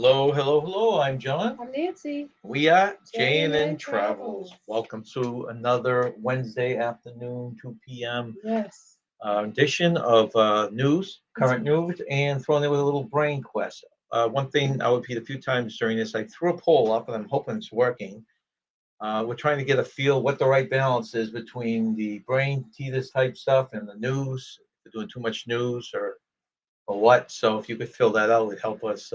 Hello, hello, hello. I'm John. I'm Nancy. We are J&N j&ntravels. Travels. Travels. Welcome to another Wednesday afternoon, 2 p.m. Yes. Edition of news, current news, and thrown in with a little brain quest. One thing I'll repeat a few times during this, I threw a poll up and I'm hoping it's working. We're trying to get a feel what the right balance is between the brain teeters type stuff and the news. If we're doing too much news or what. So if you could fill that out, it would help us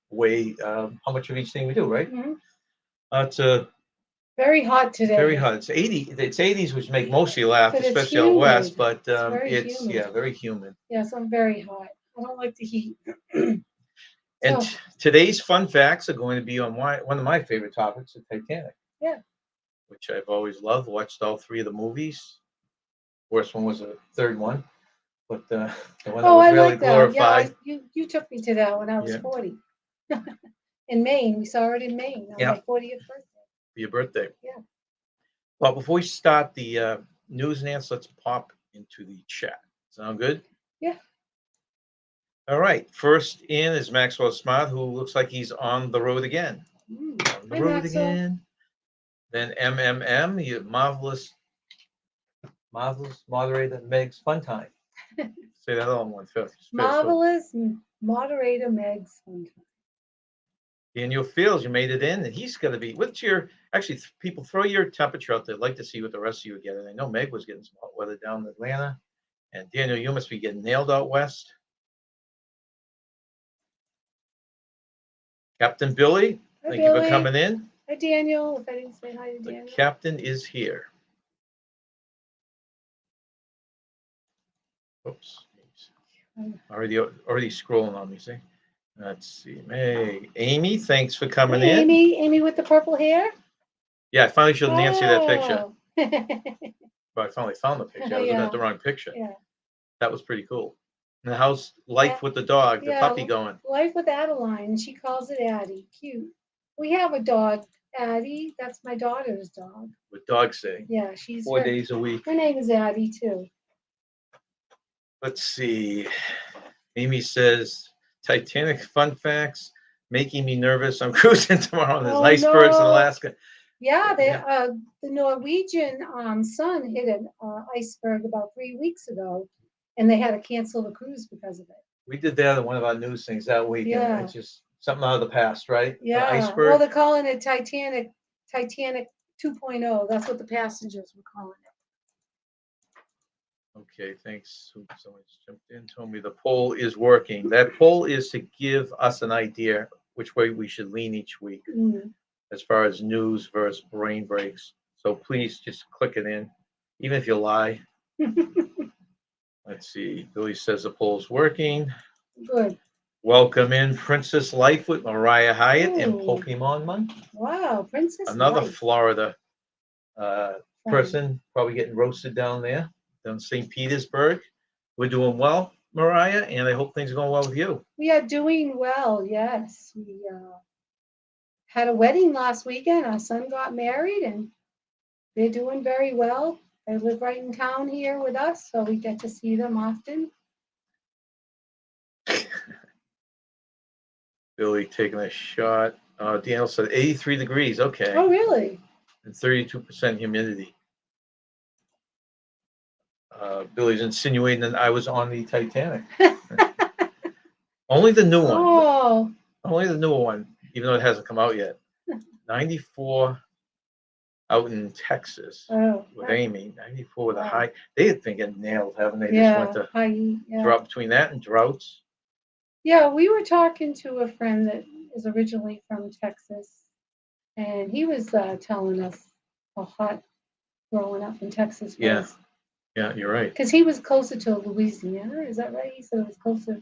weigh how much of each thing we do, right? hmm It's Very hot today. very hot. It's 80. It's 80s, which make most of you laugh, But it's especially out humid. west. But It's very it's humid. very humid. Yes, I'm very hot. I don't like the heat. And So, today's fun facts are going to be on one of my favorite topics, the Titanic, yeah. which I've always loved. Watched all three of the movies. Worst one was the third one, but the one that Oh, was I really like that. Yeah, glorified. you took me to that when I was Yeah, 40. In Maine. We saw it in Maine on yeah, my 40th birthday. for your birthday. Yeah. Well, before we start the news and answers, let's pop into the chat. Sound good? Yeah. All right. First in is Maxwell Smart, who looks like he's on the road again. On the Hi, road Maxwell. again. Then MMM, you marvelous moderator Meg's fun time. Say that all in one fifth. Marvelous moderator Meg's fun time. Daniel Fields, you made it in, and he's going to be. What's your actually? People throw your temperature out there. I'd like to see what the rest of you are getting. I know Meg was getting some hot weather down in Atlanta, and Daniel, you must be getting nailed out west. Captain Billy, Hi, thank you for Billy. coming in. Hi, Daniel. If I didn't say hi to The Daniel. captain is here. Oops. Already scrolling on me, see? Let's see. Hey, Amy, thanks for coming Hey, in. Amy with the purple hair. Yeah, I finally showed Nancy that picture. Oh. But I finally found the picture. I was looking at the wrong picture. Yeah. That was pretty cool. And how's life with the dog, the puppy going? Life with Adeline. She calls it Addie. Cute. We have a dog, Addie. That's my daughter's dog. What dogs say? Yeah, she's 4 days a week. Her name is Addie too. Let's see. Amy says Titanic fun facts making me nervous. I'm cruising tomorrow. There's icebergs in Alaska. Yeah, the Norwegian sun hit an iceberg about 3 weeks ago, and they had to cancel the cruise because of it. We did that in one of our news things that week, and it's just something out of the past, right? Yeah. The iceberg. Well, they're calling it Titanic 2.0. That's what the passengers were calling it. Okay, thanks. Someone just jumped in, told me the poll is working. That poll is to give us an idea which way we should lean each week as far as news versus brain breaks. So please just click it in, even if you lie. Let's see. Billy says the poll's working. Good. Welcome in Princess Life with Mariah Hyatt and Pokemon Month. Wow, Princess Another Life. Florida person probably getting roasted down there. Down St. Petersburg. We're doing well, Mariah, and I hope things are going well with you. We are doing well, yes. We had a wedding last weekend. Our son got married, and they're doing very well. They live right in town here with us, so we get to see them often. Billy taking a shot. Daniel said 83 degrees. Okay. Oh, really? And 32% humidity. Billy's insinuating that I was on the Titanic. Only the new one. Oh. Only the newer one, even though it hasn't come out yet. 94 out in Texas with Amy. 94 with a high. They had been getting nailed, haven't they? Just went to drop between that and droughts. Yeah, we were talking to a friend that is originally from Texas, and he was telling us how hot growing up in Texas was. Yeah, you're right. Because he was closer to Louisiana, is that right? He said it was closer.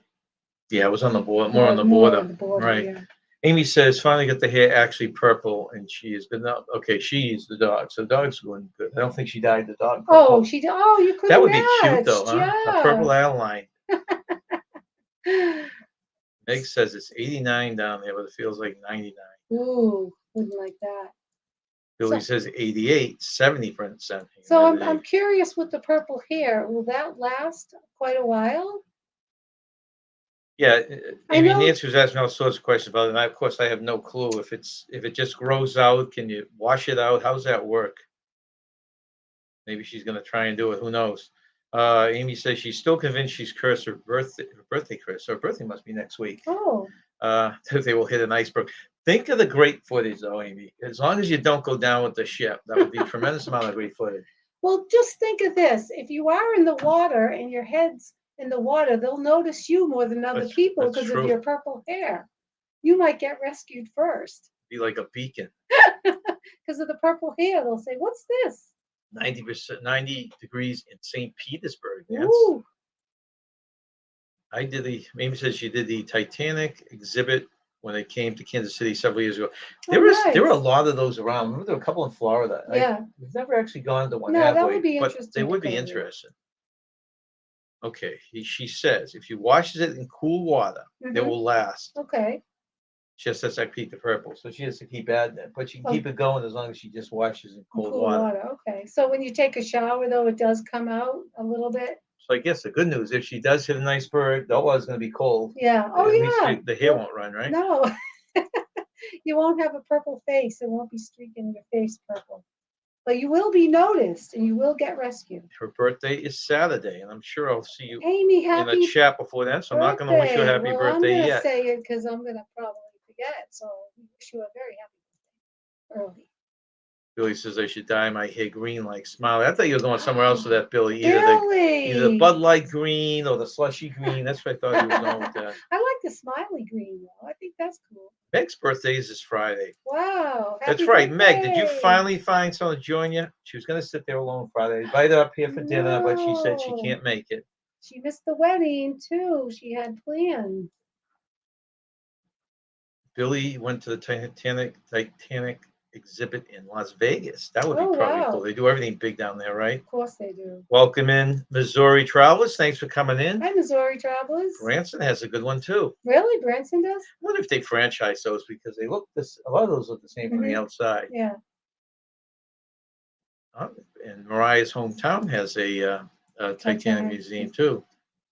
Yeah, it was on the border, more on the border. Right. Yeah. Amy says finally got the hair actually purple, and she has been up. Okay, she's the dog, so the dog's going good. I don't think she dyed the dog. Oh, she did. Oh, you could. That would be cute though, huh? Yeah. A purple outline. Meg says it's 89 down there, but it feels like 99. Ooh, wouldn't like that. Billy says 88, 70%. So I'm curious with the purple hair. Will that last quite a while? Yeah, I Amy, know. Nancy was asking all sorts of questions about it, and of course, I have no clue if it just grows out. Can you wash it out? How's that work? Maybe she's going to try and do it. Who knows? Amy says she's still convinced she's cursed. Her birthday curse. Her birthday must be next week. Oh, They will hit an iceberg. Think of the great footage, though, Amy. As long as you don't go down with the ship, that would be a tremendous amount of great footage. well, just think of this. If you are in the water and your head's in the water, they'll notice you more than other people That's because of true. your purple hair. You might get rescued first. Be like a beacon. Because of the purple hair. They'll say, "What's this?" 90%, 90 degrees in St. Petersburg. Yes. Ooh, Amy says she did the Titanic exhibit when they came to Kansas City several years ago. oh, There were a nice. lot of those around. Remember, there were a couple in Florida. Yeah. We've never actually gone to one, No, have that we? would be But interesting they to would be go to. interesting. Okay, she says if you washes it in cool water, it Mhm. will last. Okay. Just as I peak the purple. So she has to keep adding it, but she can Oh. keep it going as long as she just washes in cold Cool water. water. Okay. So when you take a shower, though, it does come out a little bit. So I guess the good news, if she does hit an iceberg, the water's going to be cold. Yeah. Oh, At least yeah. the hair won't run, right? No. You won't have a purple face. It won't be streaking your face purple. But you will be noticed and you will get rescued. Her birthday is Saturday, and I'm sure I'll see you Amy, in a happy chat before then. So I'm not going to wish you a birthday. happy Well, I'm birthday going to yet. say it because I'm going to probably forget. So we wish you a very happy birthday early. Billy says I should dye my hair green like Smiley. I thought you were going somewhere else with that, Billy. Either Billy. the Bud Light green or the slushy green. That's what I thought you were going with that. I like the smiley green, though. I think that's cool. Meg's birthday is this Friday. Wow. That's Happy right. Meg, did you birthday. finally find someone to join you? She was going to sit there alone Friday. I invited her up here for dinner, but she said she No. can't make it. She missed the wedding, too. She had plans. Billy went to the Titanic exhibit in Las Vegas. That would be Oh, probably wow. cool. They do everything big down there, right? Of course they do. Welcome in, Missouri Travelers. Thanks for coming in. Hi, Missouri Travelers. Branson has a good one too. Really? Branson does? I wonder if they franchise those because they look this. A lot of those look the same from the outside. Yeah. And Mariah's hometown has a Titanic museum too.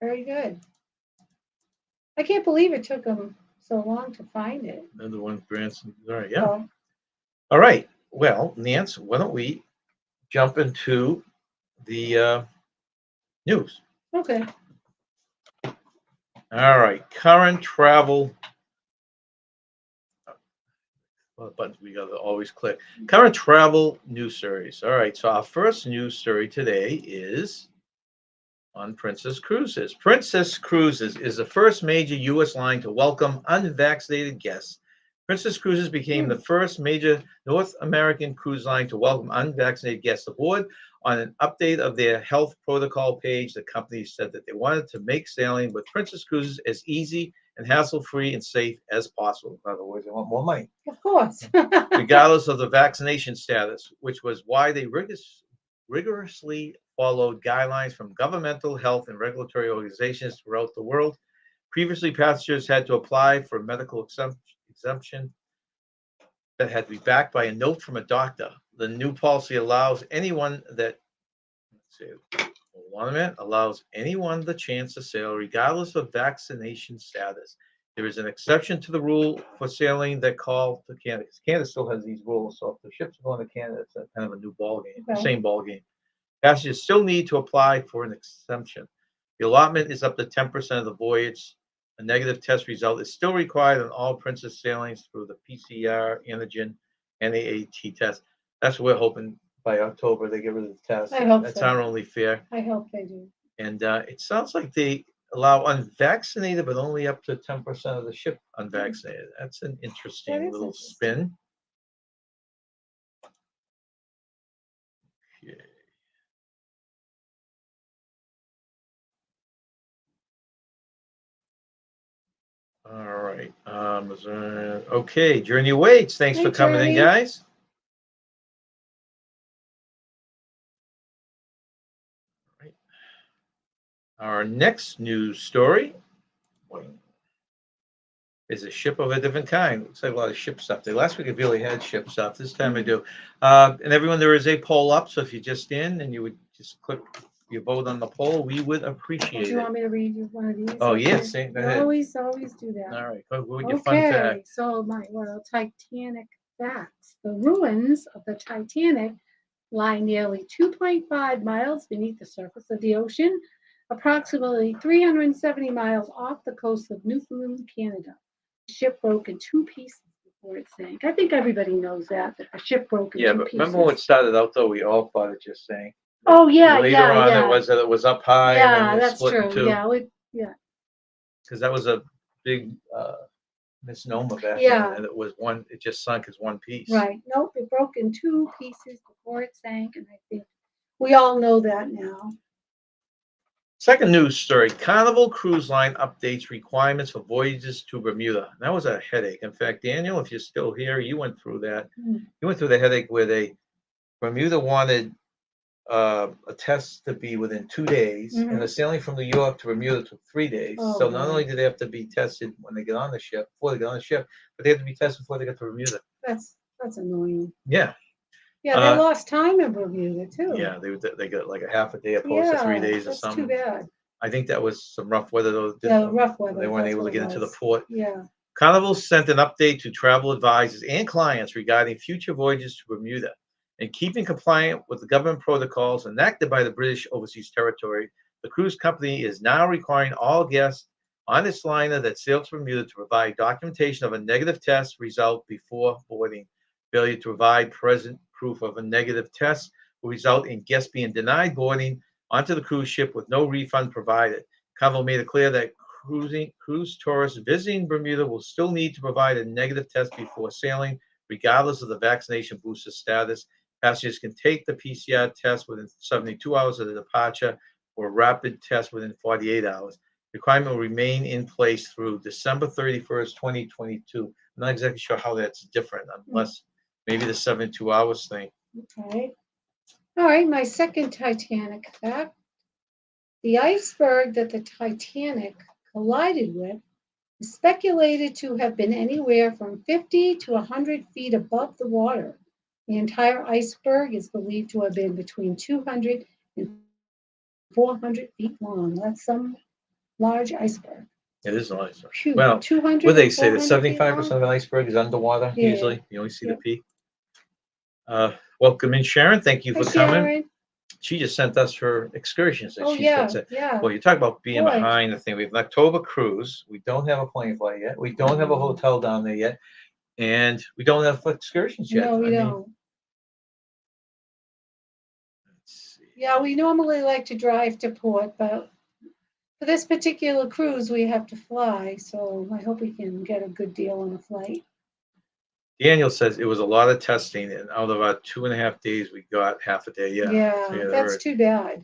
Very good. I can't believe it took them so long to find it. Another one, Branson. All right, yeah. Well, All right. Well, Nance, why don't we jump into the news? okay. All right. Current travel. Well, buttons we got to always click. Current travel news stories. All right. So our first news story today is on Princess Cruises. Princess Cruises is the first major U.S. line to welcome unvaccinated guests. Princess Cruises became the first major North American cruise line to welcome unvaccinated guests aboard. On an update of their health protocol page, the company said that they wanted to make sailing with Princess Cruises as easy and hassle-free and safe as possible. In other words, they want more money. Of course. Regardless of the vaccination status, which was why they rigorously followed guidelines from governmental health and regulatory organizations throughout the world. Previously, passengers had to apply for a medical exemption that had to be backed by a note from a doctor. The new policy allows anyone allows anyone the chance to sail regardless of vaccination status. There is an exception to the rule for sailing that call to Canada. Canada still has these rules, so if the ships are going to Canada, it's a kind of a new ball game, the same ball game. Passengers still need to apply for an exemption. The allotment is up to 10% of the voyage. A negative test result is still required on all Princess sailings through the PCR antigen NAAT test. That's what we're hoping by October they get rid of the test. I hope That's so. our only fear. I hope they do. And it sounds like they allow unvaccinated, but only up to 10% of the ship unvaccinated. That's an interesting little spin. Okay. All right. Okay, Journey Waits. Thanks for coming in, guys. All right. Our next news story is a ship of a different kind. Looks like a lot of ship stuff. Last week I really had ship stuff. This time I do. And everyone, there is a poll up. So if you're just in and you would just click your vote on the poll. We would Do appreciate you it. want me to read you one of these? Oh, Okay. yes, go ahead. Always do that. All right, go with your fun Okay, fact. so my Titanic facts. The ruins of the Titanic lie nearly 2.5 miles beneath the surface of the ocean, approximately 370 miles off the coast of Newfoundland, Canada. The ship broke in two pieces before it sank. I think everybody knows that the ship broke in Yeah, two but pieces. remember when it started out though, we all thought it just sank. Oh yeah, Later yeah, on, yeah. it was that it was up high and Yeah, then it that's split in true. two. Yeah, yeah. Because that was a big misnomer back Yeah. then, and it was one. It just sunk as one piece. Right. Nope, it broke in two pieces before it sank, and I think we all know that now. Second news story: Carnival Cruise Line updates requirements for voyages to Bermuda. That was a headache. In fact, Daniel, if you're still here, you went through that. Mm. You went through the headache where Bermuda wanted a test to be within 2 days, and the sailing from New York to Bermuda took 3 days. Oh, So not boy. only did they have to be tested when they get on the ship, before they get on the ship, but they had to be tested before they got to Bermuda. That's annoying. Yeah. Yeah, they lost time in Bermuda too. Yeah, they got like a half a day opposed to 3 days or that's something. too bad. I think that was some rough weather though. Yeah, rough weather. They weren't that's able to what get it into the was. port. Yeah. Carnival sent an update to travel advisors and clients regarding future voyages to Bermuda. In keeping compliant with the government protocols enacted by the British Overseas Territory, the cruise company is now requiring all guests on its liner that sails to Bermuda to provide documentation of a negative test result before boarding. Failure to provide present proof of a negative test will result in guests being denied boarding onto the cruise ship with no refund provided. Carnival made it clear that cruise tourists visiting Bermuda will still need to provide a negative test before sailing, regardless of the vaccination booster status. Passengers can take the PCR test within 72 hours of the departure or a rapid test within 48 hours. The requirement will remain in place through December 31st, 2022. I'm not exactly sure how that's different, unless maybe the 72 hours thing. Okay. All right, my second Titanic fact. The iceberg that the Titanic collided with is speculated to have been anywhere from 50 to 100 feet above the water. The entire iceberg is believed to have been between 200 and 400 feet long. That's some large iceberg. It is an iceberg. Phew, Well, 200 what they and say that 400 feet 75% long? of an iceberg is underwater. Yeah. Usually, you only see Yep. the peak. Welcome in, Sharon. Thank you Hi, for coming. Sharon. She just sent us her excursions that Oh, she's yeah, got set. yeah. Well, you talk about being Boy. behind the thing. We have an October cruise. We don't have a plane flight yet. We don't have a hotel down there yet, and we don't have excursions yet. No, we I mean, don't. let's see. Yeah, we normally like to drive to port, but for this particular cruise, we have to fly. So I hope we can get a good deal on a flight. Daniel says it was a lot of testing, and out of our 2.5 days, we got half a day. Yeah, so yeah, That's too bad.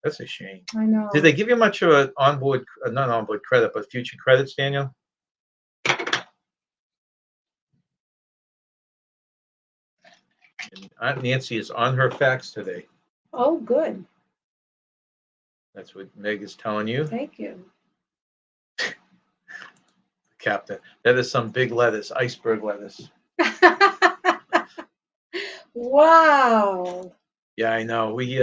that's a shame. I know. Did they give you much of an onboard, not onboard credit, but future credits, Daniel? And Aunt Nancy is on her facts today. Oh, good. That's what Meg is telling you, Thank you. Captain. That is some big lettuce, iceberg lettuce. Wow. Yeah, I know. We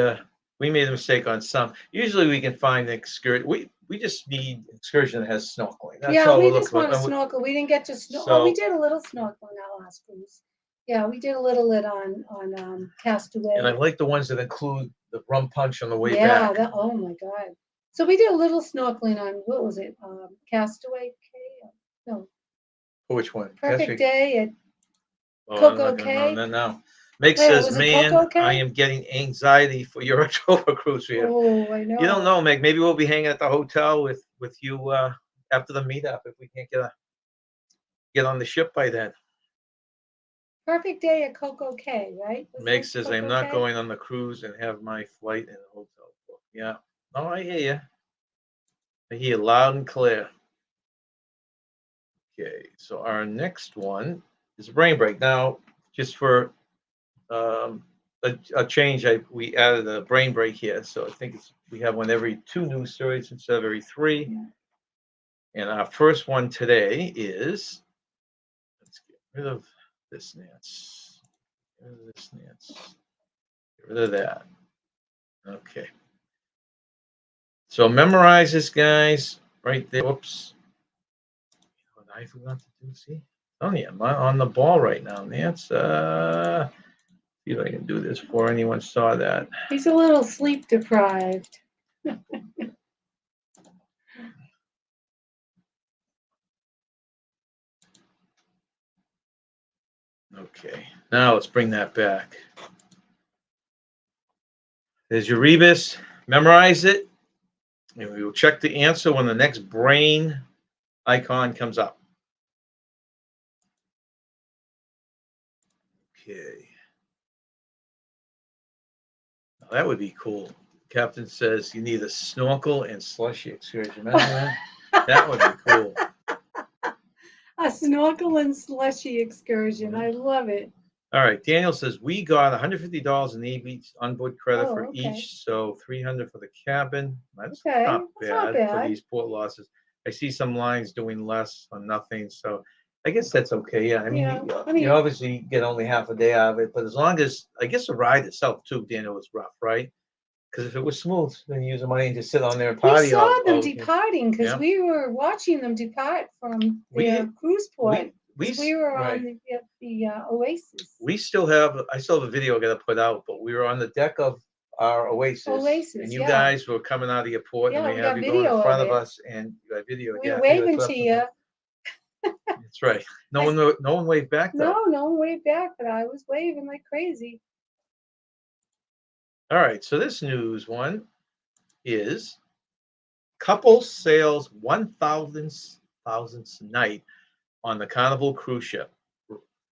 made a mistake on some. Usually we can find excursion. We just need excursion that has snorkeling. That's Yeah, all we we're just looking want to for. snorkel. We didn't get to snorkel. Oh, we So, did a little snorkel on our last cruise. Yeah, we did a little lit on Castaway. And I like the ones that include the rum punch on the way Yeah, back. oh my God. So we did a little snorkeling on, what was it? Castaway Cay? No, Which one? Perfect Day at Oh, I'm Coco not gonna Cay. know now. Meg Wait, says, was it "Man, Coco I Cay? am getting anxiety for your October cruise here." Oh, I You don't know. know, Meg. Maybe we'll be hanging at the hotel with you after the meetup if we can't get on the ship by then. Perfect Day at Coco Cay, right? Was Meg it says, Coco "I'm not Cay? going on the cruise and have my flight in the hotel book." Yeah. Oh, I hear you. I hear you loud and clear. Okay, so our next one is a brain break. Now, just for a change, we added a brain break here. So I think we have one every 2 news stories instead of every 3. Yeah. And our first one today is, let's get rid of this Nance. Get rid of this Nance. Get rid of that. Okay. So memorize this, guys, right there. Whoops. What I forgot to do. See, I'm on the ball right now. That's see if I can do this before anyone saw that. He's a little sleep deprived. Okay, now let's bring that back. There's your rebus. Memorize it, and we will check the answer when the next brain icon comes up. Okay. Now that would be cool. Captain says you need a snorkel and slushy excursion. Remember that? That would be cool. A snorkel and slushy excursion. I love it. All right. Daniel says we got $150 in each onboard credit for okay. each, so $300 for the cabin. That's Okay, not that's not bad for bad. these port losses. I see some lines doing less on nothing, so I guess that's okay. Yeah, I mean, you obviously get only half a day out of it, but as long as I guess the ride itself too, Daniel, was rough, right? Because if it was smooth, then you use the money and just sit on there and party. We saw them departing because we were watching them depart from their cruise port. We were on the Oasis. I still have a video I got to put out, but we were on the deck of our Oasis, and you guys were coming out of your port, and we have you going in front of us, and you got video. We were waving to you. That's right. No one waved back though. No one waved back, but I was waving like crazy. All right, so this news one is couple sails 1,000th night on the Carnival cruise ship.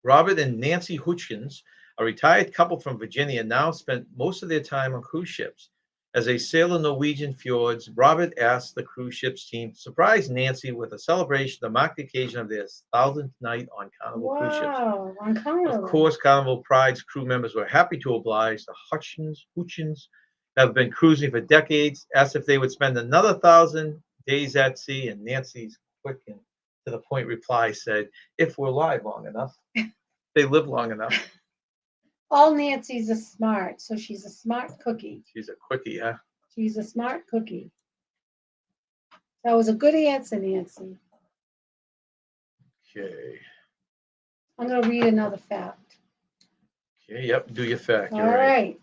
Robert and Nancy Hutchins, a retired couple from Virginia, now spent most of their time on cruise ships. As they sail the Norwegian fjords, Robert asked the cruise ship's team to surprise Nancy with a celebration to mark the occasion of their 1,000th night on Carnival cruise ships. On Carnival. Of course, Carnival Pride's crew members were happy to oblige. The Hutchins have been cruising for decades, asked if they would spend another 1,000 days at sea, and Nancy's quick and to the point reply said, if we're alive long enough. They live long enough. All Nancy's are smart, so she's a smart cookie. She's a quickie, huh? She's a smart cookie. That was a good answer, Nancy. Okay. I'm going to read another fact. Okay, yep, do your fact. All right.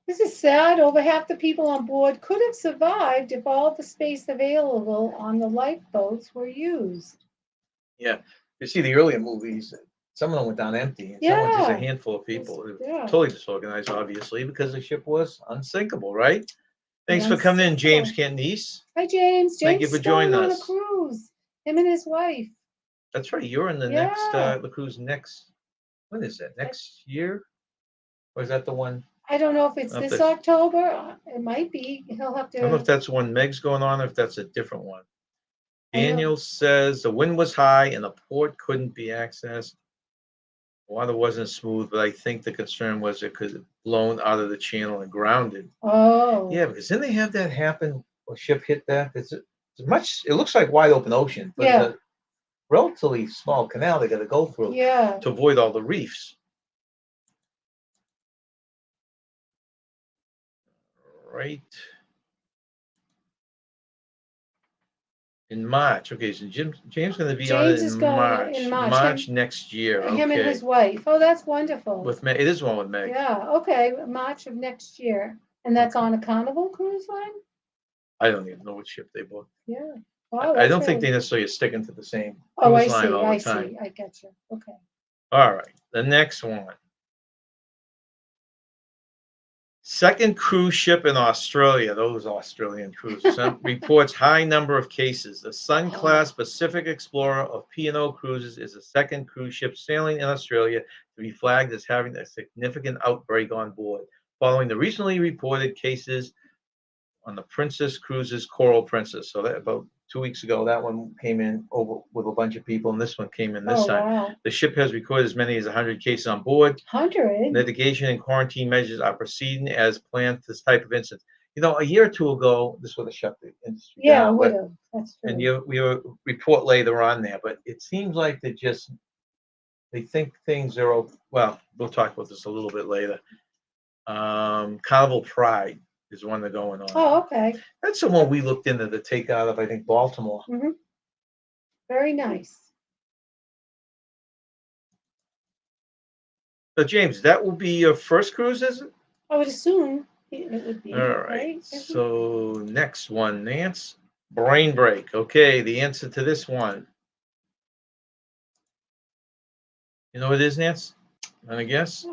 This is sad. Over half the people on board could have survived if all the space available on the lifeboats were used. Yeah. You see the earlier movies, some of them went down empty. And some were just a handful of people. Totally disorganized, obviously, because the ship was unsinkable, right? Thanks for coming in, James Candice. Hi, James. Thank you for joining us. On a cruise. Him and his wife. That's right. You're in the next the cruise next. When is that? Next year? Or is that the one? I don't know if it's this October. It might be. He'll have to. I don't know if that's the one Meg's going on or if that's a different one. Daniel says the wind was high and the port couldn't be accessed. Water wasn't smooth, but I think the concern was it could have blown out of the channel and grounded. Oh. Yeah, because then they have that happen. A ship hit that. It's it looks like wide open ocean, but it's a relatively small canal they got to go through to avoid all the reefs. Right. In March. Okay, so James going to be on it in March. March next year. Okay. Him and his wife. Oh, that's wonderful. With Meg. It is one with Meg. Yeah, okay. March of next year. And that's on a Carnival cruise line? I don't even know what ship they booked. Yeah. Wow, I don't think they necessarily are sticking to the same cruise line all the time. I see. I get you. Okay. All right. The next one. Second cruise ship in Australia, those Australian cruises, reports high number of cases. The Sun-class Pacific Explorer of P&O Cruises is the second cruise ship sailing in Australia to be flagged as having a significant outbreak on board, following the recently reported cases on the Princess Cruises Coral Princess. So that about 2 weeks ago, that one came in over with a bunch of people, and this one came in this time. Wow. The ship has recorded as many as 100 cases on board. 100? Mitigation and quarantine measures are proceeding as planned for this type of incident. You know, a year or two ago, this would have shut the industry down. Yeah, it would have. That's true. And we will report later on there, but it seems like they think things are, well, we'll talk about this a little bit later. Carnival Pride. is one they're going on. Oh, okay. That's the one we looked into the take out of, I think, Baltimore. Mm-hmm. Very nice. So, James, that will be your first cruise, is it? I would assume it would be. All right. Right? So, next one, Nance. Brain break. Okay, the answer to this one. You know what it is, Nance? Want to guess?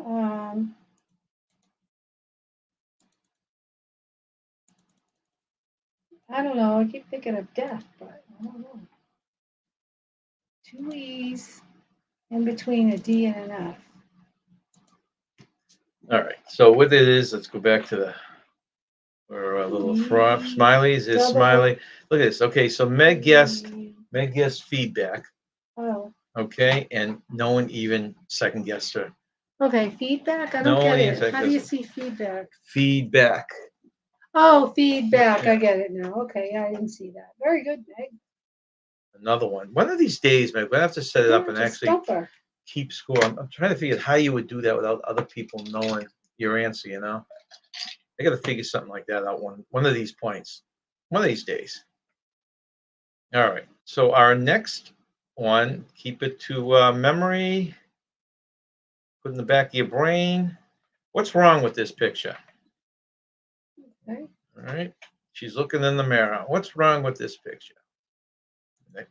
I don't know. I keep thinking of death, but I don't know. 2 E's in between a D and an F. All right. So what it is, let's go back to the or little smileys. Is smiley. Look at this. Okay, so Meg guessed feedback. Oh. Okay, and no one even second guessed her. Okay, feedback. I don't get it. How do you see feedback? Feedback. Oh, feedback. I get it now. Okay, yeah, I didn't see that. Very good, Meg. Another one. One of these days, Meg, we're gonna have to set it up and actually Stumper. keep score. I'm trying to figure out how you would do that without other people knowing your answer. You know, I got to figure something like that out one of these points, one of these days. All right. So our next one, keep it to memory. Put in the back of your brain. What's wrong with this picture? Okay. All right. She's looking in the mirror. What's wrong with this picture?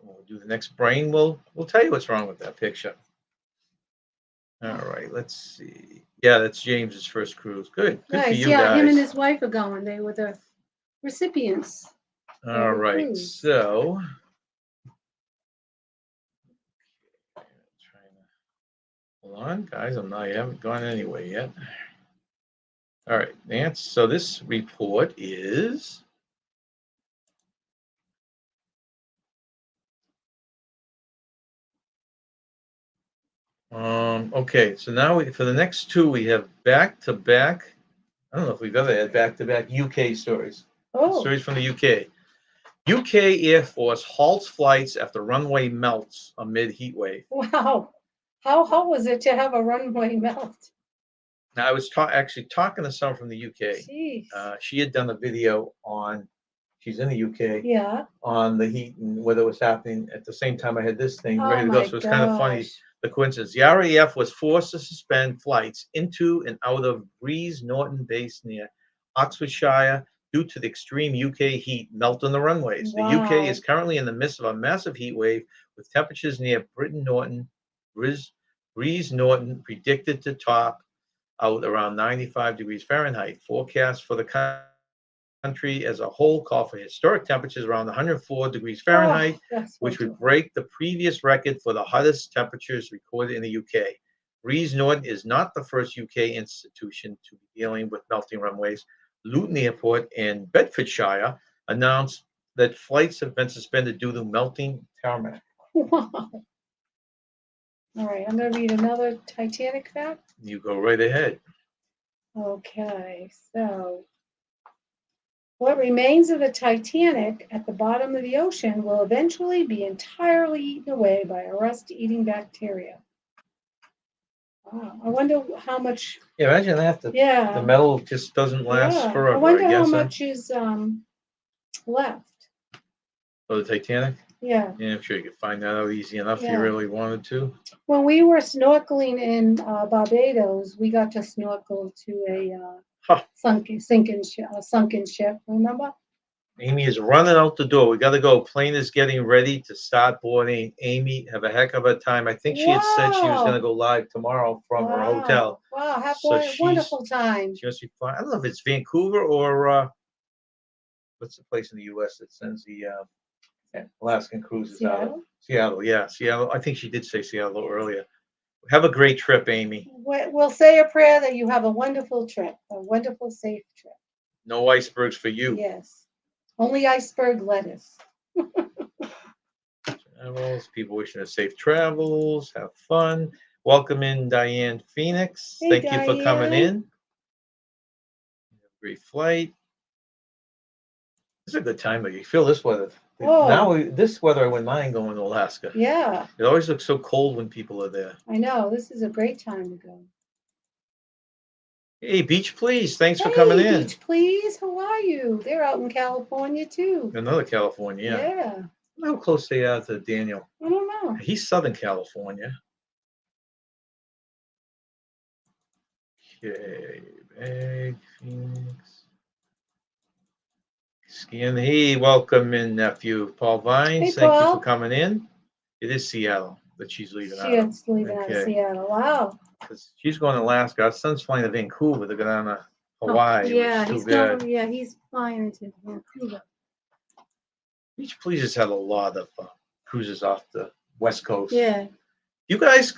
We'll do the next brain. We'll tell you what's wrong with that picture. All right. Let's see. Yeah, that's James's first cruise. Good. Good Nice. for you Yeah, guys. him and his wife are going. They were the recipients. All right. Cruise. So. Hold on, guys. I haven't gone anywhere yet. All right, Nance. So this report is. Okay, so now for the next two, we have back-to-back. I don't know if we've ever had back-to-back UK stories. Oh. Stories from the UK. UK Air Force halts flights after runway melts amid heat wave. Wow. How hot was it to have a runway melt? Now, I was actually talking to someone from the UK. Jeez. She had done a video on, she's in the UK, Yeah. on the heat and whether it was happening at the same time I had this thing Oh ready to go. So it's kind of funny, the coincidence. The RAF was forced to suspend flights into and out of Breeze Norton Base near Oxfordshire due to the extreme UK heat melting the runways. Wow. The UK is currently in the midst of a massive heat wave with temperatures near Breeze Norton predicted to top out around 95 degrees Fahrenheit. Forecasts for the country as a whole call for historic temperatures around 104 degrees Fahrenheit, which would break the previous record for the hottest temperatures recorded in the UK. Breeze Norton is not the first UK institution to be dealing with melting runways. Luton Airport in Bedfordshire announced that flights have been suspended due to melting tarmac. Wow. All right, I'm going to read another Titanic fact. You go right ahead. Okay, so what remains of the Titanic at the bottom of the ocean will eventually be entirely eaten away by a rust-eating bacteria. Wow, I wonder how much. Yeah, imagine that. The metal just doesn't last forever. I wonder how much is left. Oh, the Titanic? Yeah. Yeah, I'm sure you could find that out easy enough if you really wanted to. When we were snorkeling in Barbados, we got to snorkel to a sunken ship. Remember? Amy is running out the door. We got to go. Plane is getting ready to start boarding. Amy, have a heck of a time. I think she had said she was going to go live tomorrow from her hotel. Wow, have a wonderful time. She must be flying. I don't know if it's Vancouver or what's the place in the U.S. that sends the Alaskan cruises out of? Seattle, yeah, Seattle. I think she did say Seattle earlier. Have a great trip, Amy. We'll say a prayer that you have a wonderful trip, a wonderful, safe trip. No icebergs for you. Yes. Only iceberg lettuce. Travels. People wishing us safe travels. Have fun. Welcome in Diane Phoenix. Hey, Thank you for coming in. Great flight. It's a good time, but you feel this weather. Now, this weather, I wouldn't mind going to Alaska. Yeah. It always looks so cold when people are there. I know. This is a great time to go. Hey, Beach Please, thanks for coming Hey, in. Beach Please, how are you? They're out in California too. Another California, yeah. Yeah. How close they are to Daniel? I don't know. He's Southern California. Okay, Bag, Phoenix. Scan. Hey, welcome in, nephew. Paul Vines, Hey, thank you for Paul. coming in. It is Seattle that she's leaving out of. She's leaving out of Okay. Seattle. Wow. Because she's going to Alaska. Our son's flying to Vancouver to go down to Hawaii, Yeah, which is he's too bad. going. Yeah, he's flying into Vancouver. Beach Please has had a lot of cruises off the West Coast. Yeah. You guys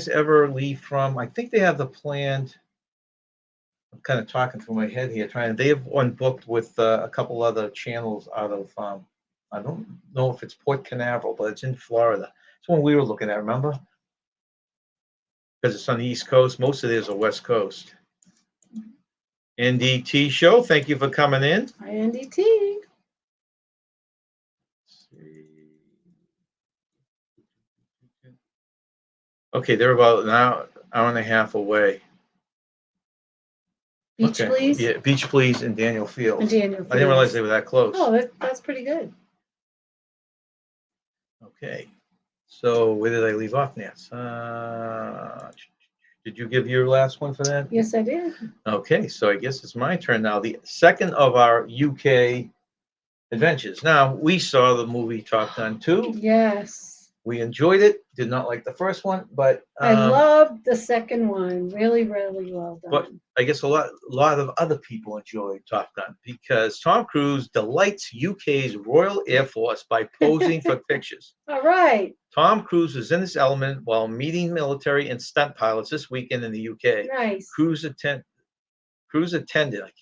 ever leave from? I think they have the planned. I'm kind of talking through my head here. They have one booked with a couple other channels out of. I don't know if it's Port Canaveral, but it's in Florida. It's one we were looking at. Remember? Because it's on the East Coast. Most of it is the West Coast. NDT show. Thank you for coming in. Hi, NDT. Okay, they're about an hour and a half away. Beach Okay. Please. Yeah, Beach Please and Daniel Fields. And Daniel I didn't realize Fields. they were that close. Oh, that's pretty good. Okay. So where did I leave off, Nance? Did you give your last one for that? Yes, I did. Okay, so I guess it's my turn now. The second of our UK adventures. Now, we saw the movie Top Gun 2. Yes. We enjoyed it. Did not like the first one, but I loved the second one. Really, really well done. But I guess a lot of other people enjoyed Top Gun because Tom Cruise delights UK's Royal Air Force by posing for pictures. All right. Tom Cruise was in his element while meeting military and stunt pilots this weekend in the UK. Nice. Cruise attended. I can't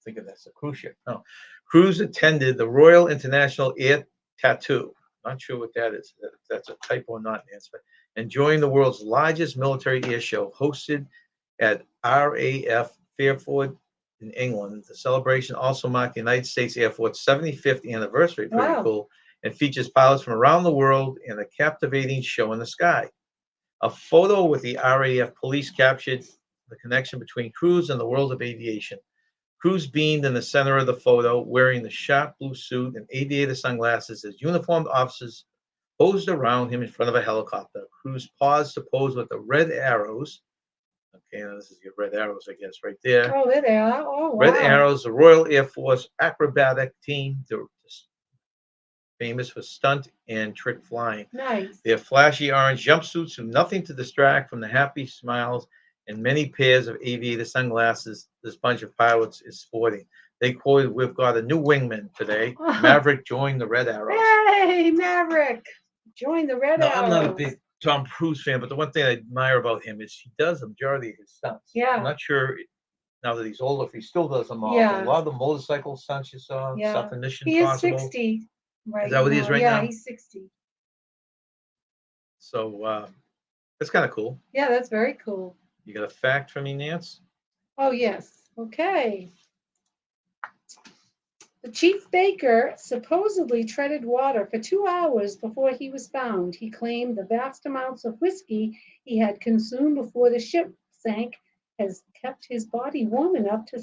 think of that's a cruise ship. No, Cruise attended the Royal International Air Tattoo. Not sure what that is. That's a typo or not, Nancy. But enjoying the world's largest military air show hosted at RAF Fairford in England. The celebration also marked the United States Air Force 75th anniversary. Pretty Wow. cool. And features pilots from around the world in a captivating show in the sky. A photo with the RAF police captured the connection between Cruise and the world of aviation. Cruise beamed in the center of the photo, wearing the sharp blue suit and aviator sunglasses as uniformed officers posed around him in front of a helicopter. Cruise paused to pose with the red arrows. Okay, now this is your red arrows, I guess, right there. Oh, there they are. Oh, wow. Red Arrows, the Royal Air Force acrobatic team. They're famous for stunt and trick flying. Nice. Their flashy orange jumpsuits do nothing to distract from the happy smiles and many pairs of aviator sunglasses this bunch of pilots is sporting. They quoted, "We've got a new wingman today. Maverick joined the Red Arrows." Hey, Maverick. Join the Red Now, Arrows. I'm not a big Tom Cruise fan, but the one thing I admire about him is he does the majority of his stunts. Yeah. I'm not sure now that he's older if he still does them all. Yeah. A lot of the motorcycle stunts you saw, Yeah. stuff in Mission He is Impossible. 60 right Is that what he is now. right Yeah, now? he's 60. So that's kind of cool. Yeah, that's very cool. You got a fact for me, Nance? Oh, yes. Okay. The chief baker supposedly treaded water for 2 hours before he was found. He claimed the vast amounts of whiskey he had consumed before the ship sank has kept his body warm enough to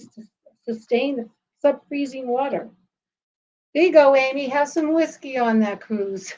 sustain the sub-freezing water. There you go, Amy. Have some whiskey on that cruise.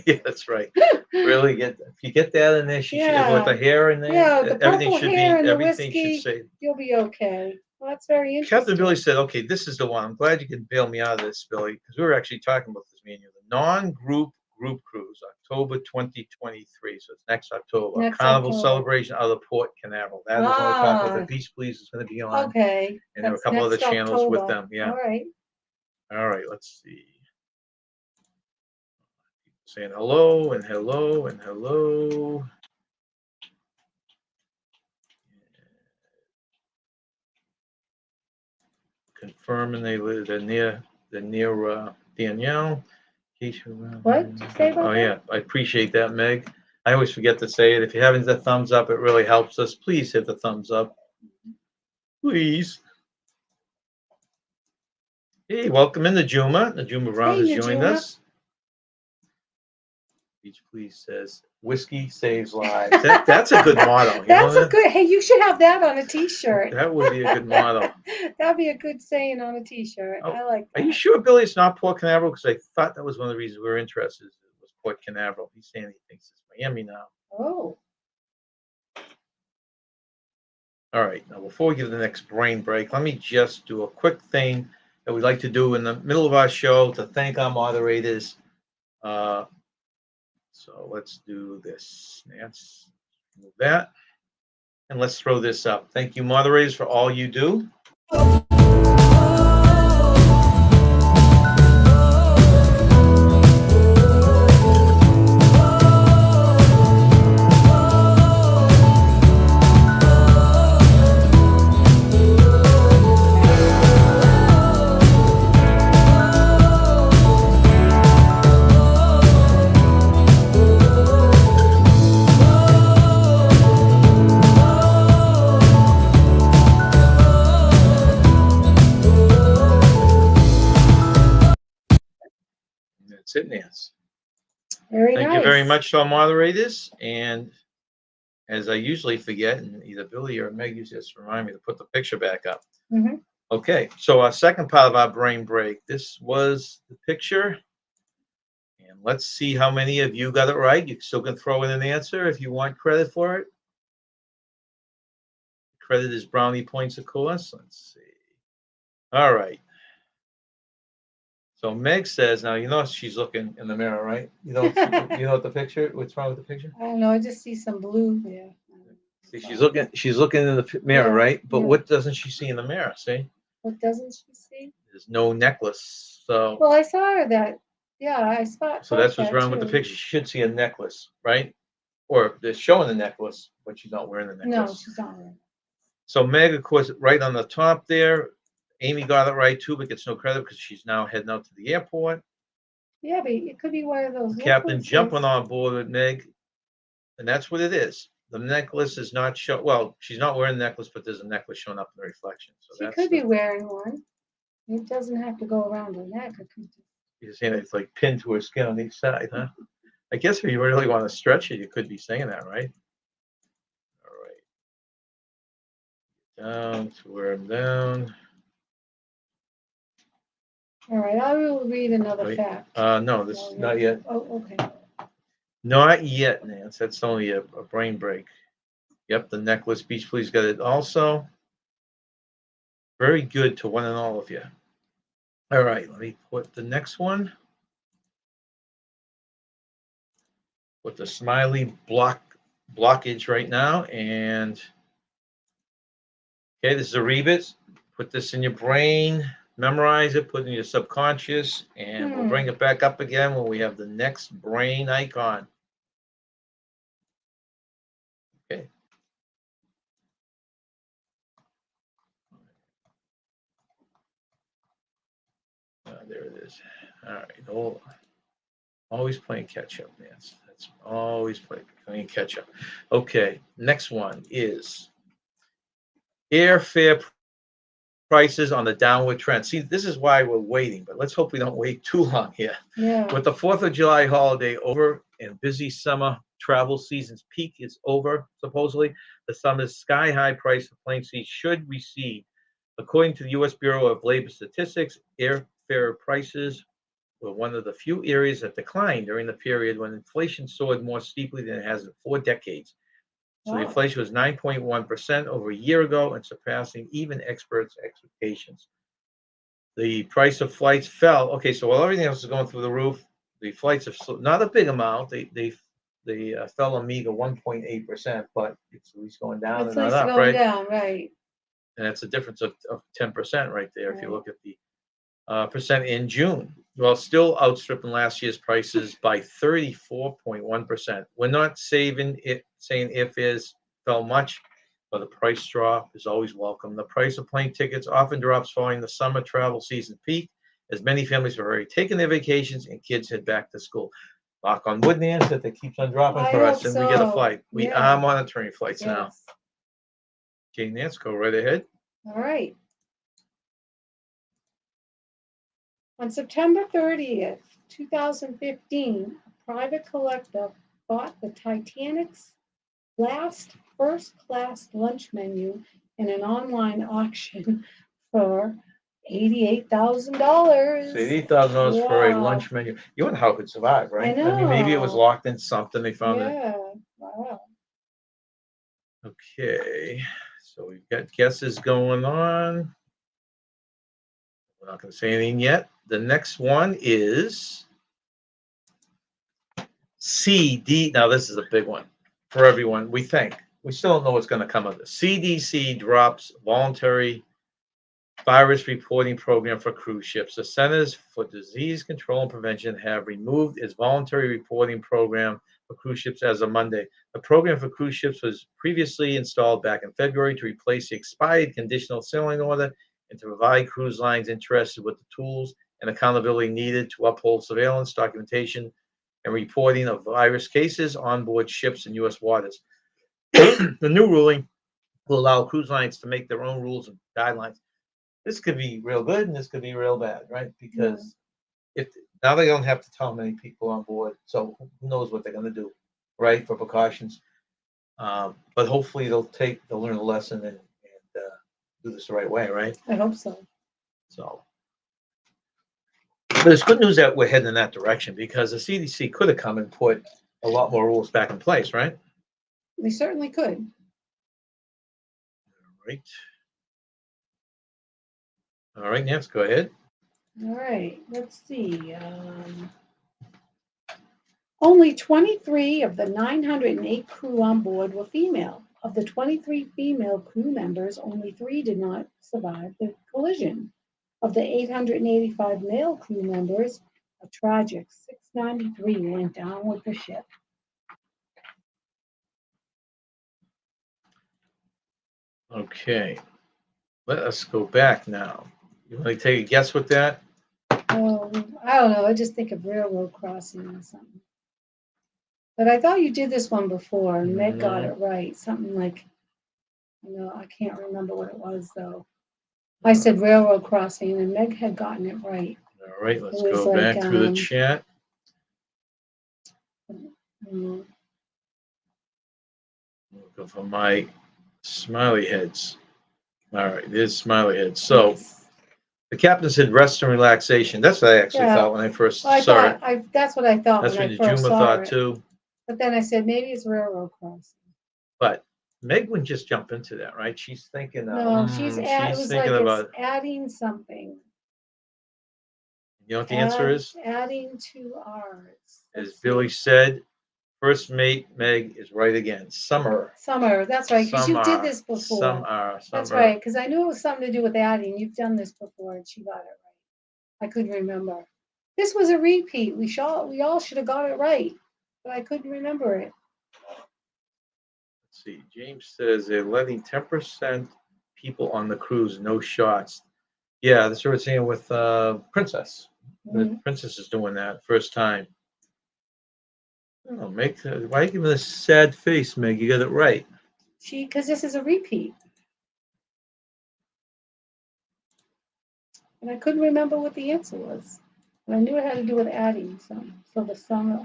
Yeah, that's right. Really if you get that in there, with the hair in there, Yeah, the everything purple should be hair and the everything whiskey, should say. You'll be okay. Well, that's very interesting. Captain Billy said, "Okay, this is the one. I'm glad you can bail me out of this, Billy, because we were actually talking about this, me and you. The non-group group cruise, October 2023. So it's next October. Next Carnival October. celebration out of the Port Canaveral. That is what we're talking about. The Beach Please is going to be on. Okay. And there are a couple other channels with them. Yeah. All right. All right. Let's see. Saying hello and hello and hello. Confirming they're near Danielle. What did you say about Oh that? yeah, I appreciate that, Meg. I always forget to say it. If you're having the thumbs up, it really helps us. Please hit the thumbs up. Please. Hey, welcome in Najuma. Najuma Brown has joined us. Beach Please says, whiskey saves lives. That's a good motto. You That's know a good, hey, you should have that on a t-shirt. that would be a good motto. That'd be a good saying on a t-shirt. Oh, I like Are that. you sure, Billy, it's not Port Canaveral? Because I thought that was one of the reasons we were interested. Was Port Canaveral. He's saying he thinks it's Miami now. Oh, All right. Now, before we give the next brain break, let me just do a quick thing that we like to do in the middle of our show to thank our moderators. So let's do this. Nance, move that. And let's throw this up. Thank you, moderators, for all you do. That's it, Nance. very Thank nice. you very much to our moderators. And as I usually forget, and either Billy or Meg used to just remind me to put the picture back up. Mhm. Okay, so our second part of our brain break. This was the picture. And let's see how many of you got it right. You still can throw in an answer if you want credit for it. Credit is brownie points, of course. Let's see. All right. So Meg says, now you know she's looking in the mirror, right? You know what the picture? What's wrong with the picture? I don't know, I just see some blue there. See, she's looking in the mirror, Yeah, right? But yeah. what doesn't she see in the mirror? See, What doesn't she see? there's no necklace. So Well, I saw her that, yeah, I spot. so that's what's wrong with the picture. She should see a necklace, right? Or they're showing the necklace, but she's not wearing the necklace. No, she's not wearing. So Meg, of course, right on the top there. Amy got it right too, but gets no credit because she's now heading out to the airport. Yeah, but it could be one of those. Captain necklaces. jumping on board with Meg, and that's what it is. The necklace is not show. Well, she's not wearing the necklace, but there's a necklace showing up in the reflection. So She that's could be wearing one. It doesn't have to go around her neck. It could just. you're saying it's like pinned to her skin on each side, huh? I guess if you really want to stretch it, you could be saying that, right? All right. Down to where I'm down. All right, I will read another Wait, fact. no, this Oh, not yet. Oh, okay. Not yet, Nance. That's only a brain break. Yep, the necklace beach please got it also. Very good to one and all of you. All right, let me put the next one. With the smiley blockage right now. And okay, this is a rebus. Put this in your brain, memorize it, put it in your subconscious, and we'll bring it back up again when we have the next brain icon. Okay. There it is. All right. Always playing catch up, man. That's always playing catch up. Okay. Next one is airfare prices on the downward trend. See, this is why we're waiting, but let's hope we don't wait too long here. Yeah. With the 4th of July holiday over and busy summer travel season's peak is over, supposedly, the summer's sky-high price of plane seats should recede. According to the U.S. Bureau of Labor Statistics, airfare prices were one of the few areas that declined during the period when inflation soared more steeply than it has in 4 decades. So the inflation was 9.1% over a year ago and surpassing even experts' expectations. The price of flights fell. Okay, so while everything else is going through the roof, the flights have not a big amount. They fell a meager 1.8%, but it's at least going down and not up, right? Down, right. And that's a difference of 10% right there if you look at the percent in June. Well, still outstripping last year's prices by 34.1%. We're not saying airfares fell much, but the price drop is always welcome. The price of plane tickets often drops following the summer travel season peak, as many families have already taken their vacations and kids head back to school. Knock on wood, Nance, that it keeps on dropping for us and we get a flight. We are monitoring flights now. Okay, Nance, go right ahead. All right. On September 30th, 2015, private collector bought the Titanic's last first-class lunch menu in an online auction for $88,000. So $88,000 for a Wow. lunch menu. You wonder how it could survive, right? I mean, maybe it was know. locked in something. They found it. Yeah. Wow. Okay. So we've got guesses going on. We're not going to say anything yet. The next one is CD. Now, this is a big one for everyone, we think. We still don't know what's going to come of this. CDC drops voluntary virus reporting program for cruise ships. The Centers for Disease Control and Prevention have removed its voluntary reporting program for cruise ships as of Monday. The program for cruise ships was previously installed back in February to replace the expired conditional sailing order and to provide cruise lines interested with the tools and accountability needed to uphold surveillance, documentation, and reporting of virus cases on board ships in U.S. waters. The new ruling will allow cruise lines to make their own rules and guidelines. This could be real good and this could be real bad, right? Because if now they don't have to tell many people on board, so who knows what they're going to do, right? For precautions, but hopefully they'll learn a lesson and do this the right way, right? I hope so. So, but it's good news that we're heading in that direction because the CDC could have come and put a lot more rules back in place, right? We certainly could. Right. All right, Nance, go ahead. All right. Let's see. Only 23 of the 908 crew on board were female. Of the 23 female crew members, only 3 did not survive the collision. Of the 885 male crew members, a tragic 693 went down with the ship. Okay, let us go back now. You want to take a guess with that? Oh, I don't know. I just think of railroad crossing or something. But I thought you did this one before, and Meg got it right. Something like, I can't remember what it was though. I said railroad crossing, and Meg had gotten it right. All right, let's It was go back like, through the chat. mm, Go for my smiley heads. All right, there's smiley heads. So yes. the captain said rest and relaxation. That's what I actually Yeah. thought when I first Well, saw it. that's what I thought That's when what I first Juma saw thought it. too. But then I said maybe it's railroad crossing. But Meg wouldn't just jump into that, right? She's thinking. No, she's she's was thinking like about. it's adding something. You know what the answer is? Adding to ours. As Billy said, first mate Meg is right again. Summer. Summer, that's right, because you did this before. Some are. That's right, because I knew it was something to do with adding. You've done this before, and she got it right. I couldn't remember. This was a repeat. We all should have got it right, but I couldn't remember it. Let's see. James says they're letting 10% people on the cruise, no shots. Yeah, that's what we're seeing with Princess. The Princess is doing that first time. Oh, why are you giving this sad face, Meg? You got it right. Because this is a repeat. And I couldn't remember what the answer was. And I knew it had to do with adding some. So the summer.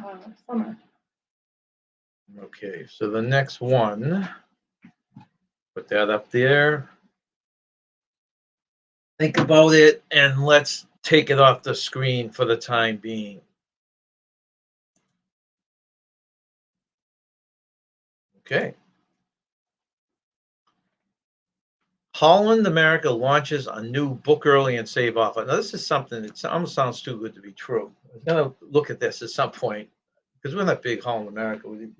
Okay, so the next one, put that up there. Think about it, and let's take it off the screen for the time being. Okay. Holland America launches a new book early and save offer. Now, this is something that almost sounds too good to be true. I'm going to look at this at some point because we're not big Holland America. We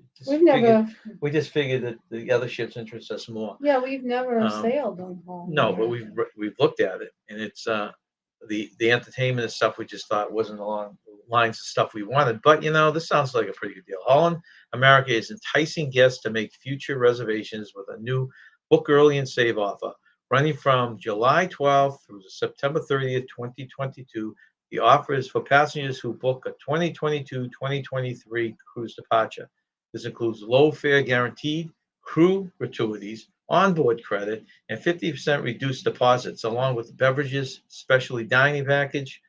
just figured that the other ships interest us more. Yeah, we've never sailed on Holland. No, but we've looked at it, and it's the entertainment and stuff we just thought wasn't along the lines of stuff we wanted. But this sounds like a pretty good deal. Holland America is enticing guests to make future reservations with a new book early and save offer running from July 12th through September 30th, 2022. The offer is for passengers who book a 2022-2023 cruise departure. This includes low fare guaranteed, crew gratuities, onboard credit, and 50% reduced deposits, along with beverages, specialty dining package,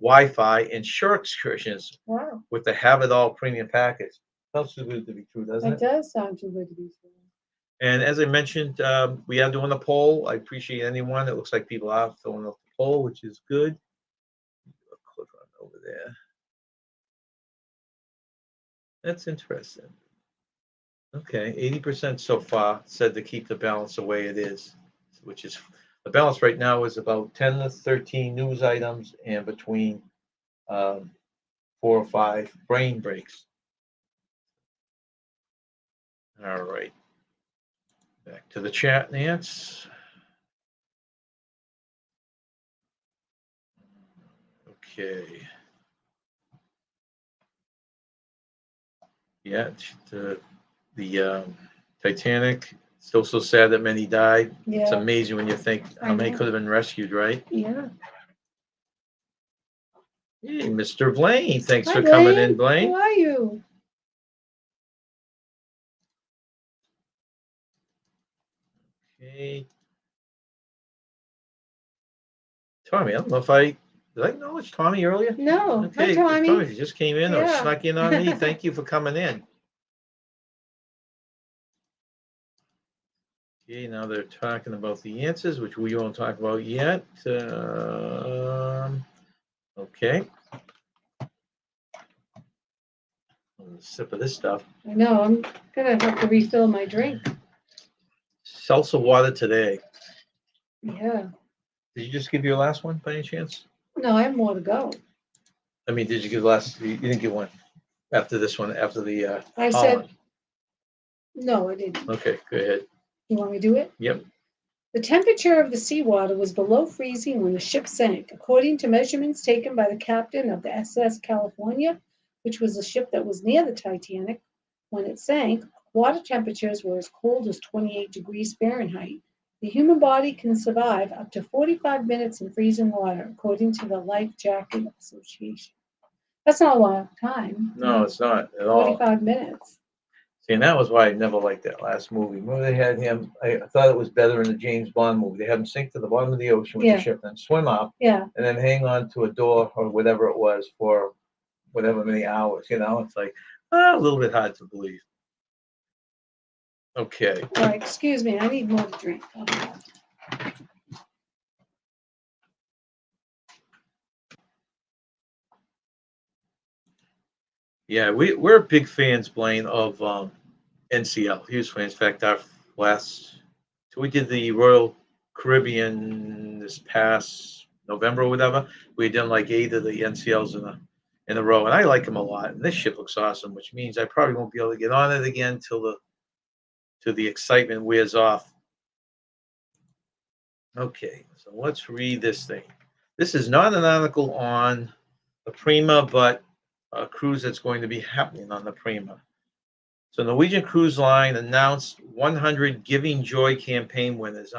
Wi-Fi, and shore excursions Wow, with the Have It All premium package. Sounds too good to be true, doesn't that it? does sound too good to be true. And as I mentioned, we are doing a poll. I appreciate anyone. It looks like people are filling out the poll, which is good. I'll click on over there. That's interesting. Okay, 80% so far said to keep the balance the way it is, which is the balance right now is about 10 to 13 news items and between 4 or 5 brain breaks. All right, back to the chat, Nance. Okay. Yeah, the Titanic. Still so sad that many died. It's Yeah, amazing when you think how I many know. could have been rescued, right? Yeah. Hey, Mr. Blaine, thanks Hi, for coming in, How Blaine. are you? Okay. Tommy, I don't know if did I acknowledge Tommy earlier? No. Okay, Hi, Tommy, Tommy. if you just came in or Yeah. snuck in on me, thank you for coming in. Okay, now they're talking about the answers, which we won't talk about yet. Okay. A sip of this stuff. I know. I'm gonna have to refill my drink. Salsa water today. Yeah. Did you just give your last one by any chance? No, I have more to go. I mean, did you give last? You didn't give one after this one, after the I Holland. said, no, I didn't. Okay, go ahead. You want me to do it? Yep. The temperature of the seawater was below freezing when the ship sank, according to measurements taken by the captain of the SS California, which was a ship that was near the Titanic. When it sank, water temperatures were as cold as 28 degrees Fahrenheit. The human body can survive up to 45 minutes in freezing water, according to the Life Jacket Association. That's not a long time. No, it's not at all. 45 minutes. See, and that was why I never liked that last movie. Remember they had him, I thought it was better in the James Bond movie. They had him sink to the bottom of the ocean with Yeah. the ship, then swim up, Yeah. and then hang on to a door or whatever it was for whatever many hours. It's like a little bit hard to believe. Okay. All right, excuse me, I need more to drink. Yeah, we're big fans, Blaine, of NCL. Huge fans. In fact, our so we did the Royal Caribbean this past November or whatever. We had done like 8 of the NCLs in a row, and I like them a lot. And this ship looks awesome, which means I probably won't be able to get on it again till the excitement wears off. Okay, so let's read this thing. This is not an article on the Prima, but a cruise that's going to be happening on the Prima. So Norwegian Cruise Line announced 100 Giving Joy campaign winners.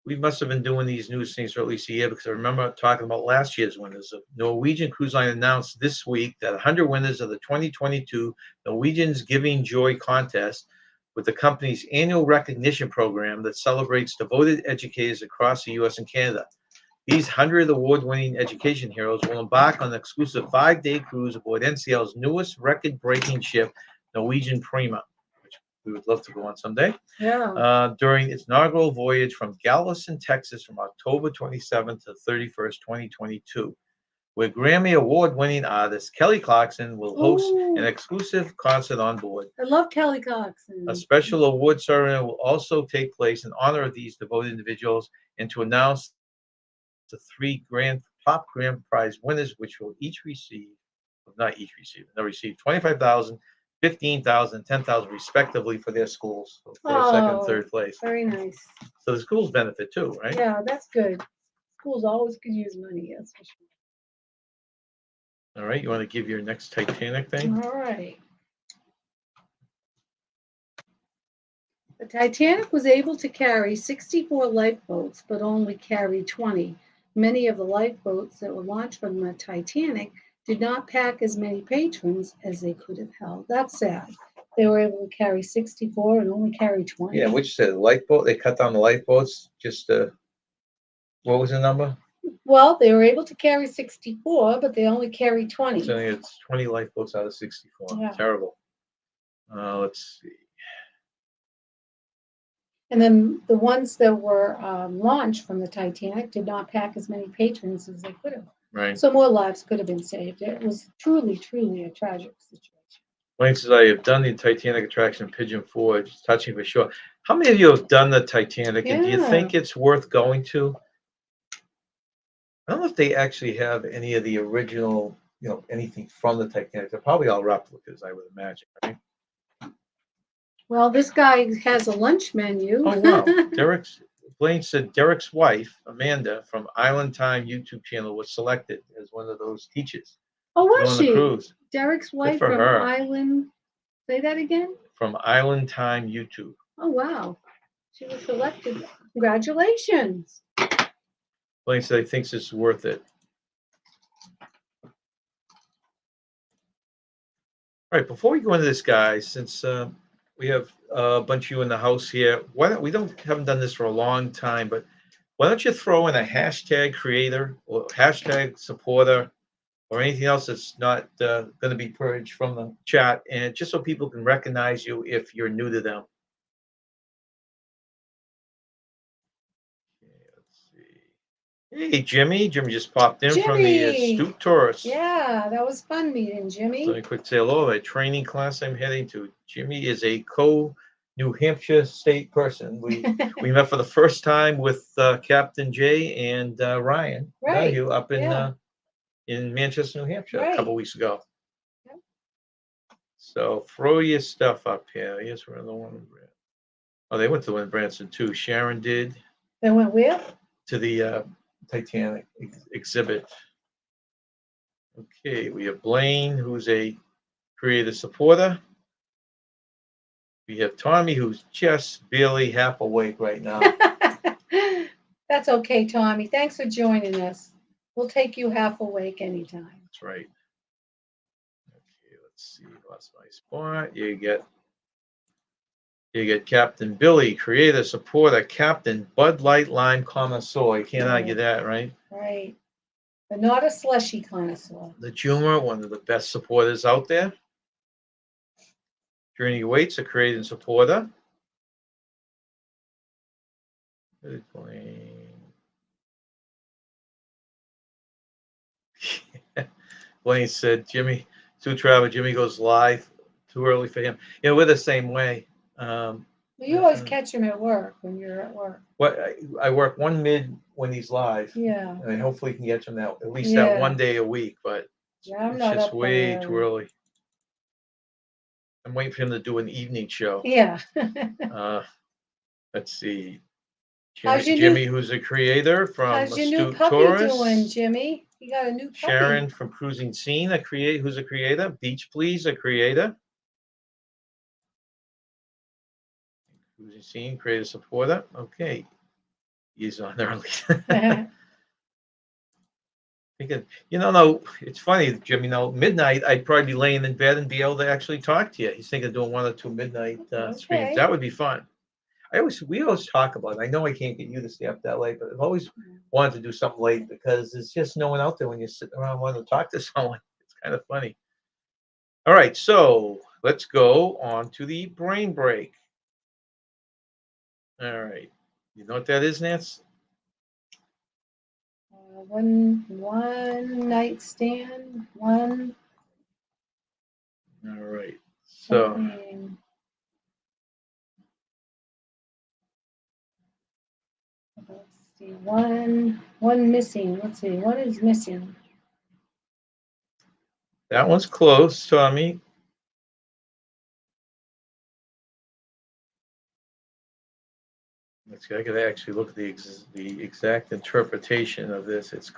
We must have been doing these news things for at least a year because I remember talking about last year's winners. The Norwegian Cruise Line announced this week that 100 winners of the 2022 Norwegian's Giving Joy contest with the company's annual recognition program that celebrates devoted educators across the U.S. and Canada. These 100 award-winning education heroes will embark on an exclusive 5-day cruise aboard NCL's newest record-breaking ship, Norwegian Prima, which we would love to go on someday. Yeah. During its inaugural voyage from Galveston, Texas, from October 27th to 31st, 2022, where Grammy Award-winning artist Kelly Clarkson will host Ooh, an exclusive concert on board. I love Kelly Clarkson. A special award ceremony will also take place in honor of these devoted individuals and to announce the 3 top grand prize winners, which will they'll receive 25,000, 15,000, 10,000 respectively for their schools for second and third place. Very nice. So the schools benefit too, right? Yeah, that's good. Schools always could use money, that's for sure. All right, you want to give your next Titanic thing? All right. The Titanic was able to carry 64 lifeboats, but only carried 20. Many of the lifeboats that were launched from the Titanic did not pack as many patrons as they could have held. That's sad. They were able to carry 64 and only carry 20. Yeah, which said lifeboat. They cut down the lifeboats. Just what was the number? Well, they were able to carry 64, but they only carry 20. So it's 20 lifeboats out of 64. Yeah. Terrible. Let's see. And then the ones that were launched from the Titanic did not pack as many patrons as they could have. Right. So more lives could have been saved. It was truly, truly a tragic situation. Wayne says, I have done the Titanic attraction in Pigeon Forge. It's touching for sure. How many of you have done the Titanic, and do you Yeah. think it's worth going to? I don't know if they actually have any of the original, anything from the Titanic. They're probably all replicas, I would imagine, right? Well, this guy has a lunch menu. Oh, wow. Blaine said Derek's wife, Amanda, from Island Time YouTube channel was selected as one of those teachers. Oh, to go was on the she? cruise. Derek's wife for from her. Island. Say that again? From Island Time YouTube. Oh, wow. She was selected. Congratulations. Blaine said he thinks it's worth it. All right, before we go into this, guys, since we have a bunch of you in the house here, haven't done this for a long time, but why don't you throw in a hashtag creator or hashtag supporter or anything else that's not going to be purged from the chat, and just so people can recognize you if you're new to them. Okay, let's see. Hey, Jimmy. Jimmy just popped in from the Astute Tourist. Yeah, that was fun meeting Jimmy. Let me quick say hello. A training class I'm heading to. Jimmy is a New Hampshire state person. We met for the first time with Captain Jay and Ryan Donahue up in Manchester, New Hampshire, a couple weeks ago. Yep. So throw your stuff up here. Yes, we're in the one. Oh, they went to the one in Branson too. Sharon did. They went where? To the Titanic exhibit. Okay, we have Blaine, who's a creator supporter. We have Tommy, who's just barely half awake right now. That's okay, Tommy. Thanks for joining us. We'll take you half awake anytime. That's right. Okay, let's see. Lost my spot. You get Captain Billy, creator, supporter, Captain Bud Light Lime connoisseur. You can't argue that, right? Right. But not a slushy connoisseur. The Humor, one of the best supporters out there. Journey Waits, a creator and supporter. Blaine said, Jimmy, Jimmy goes live. Too early for him. We're the same way. You always catch him at work when you're at work. I work one mid when he's live. Yeah. And hopefully can get him at least that one day a week, but I'm it's not just up way there too early. I'm waiting for him to do an evening show. Yeah. Let's see. How's Jimmy, who's a creator from how's your new Astute puppy Tourist. doing, Jimmy? You got a new puppy. Sharon from Cruising Scene, who's a creator. Beach Please, a creator. Cruising Scene, creator supporter. Okay. He's on early. Thinking, no, it's funny, Jimmy. Midnight, I'd probably be laying in bed and be able to actually talk to you. He's thinking of doing 1 or 2 midnight streams. That would be fun. We always talk about it. I know I can't get you to stay up that late, but I've always wanted to do something late because there's just no one out there when you're sitting around wanting to talk to someone. It's kind of funny. All right, so let's go on to the brain break. All right, you know what that is, Nance? One night stand. One. All right, so. Let's see. One missing. Let's see. One is missing. That one's close, Tommy. Let's see. I could actually look at the exact interpretation of this. It's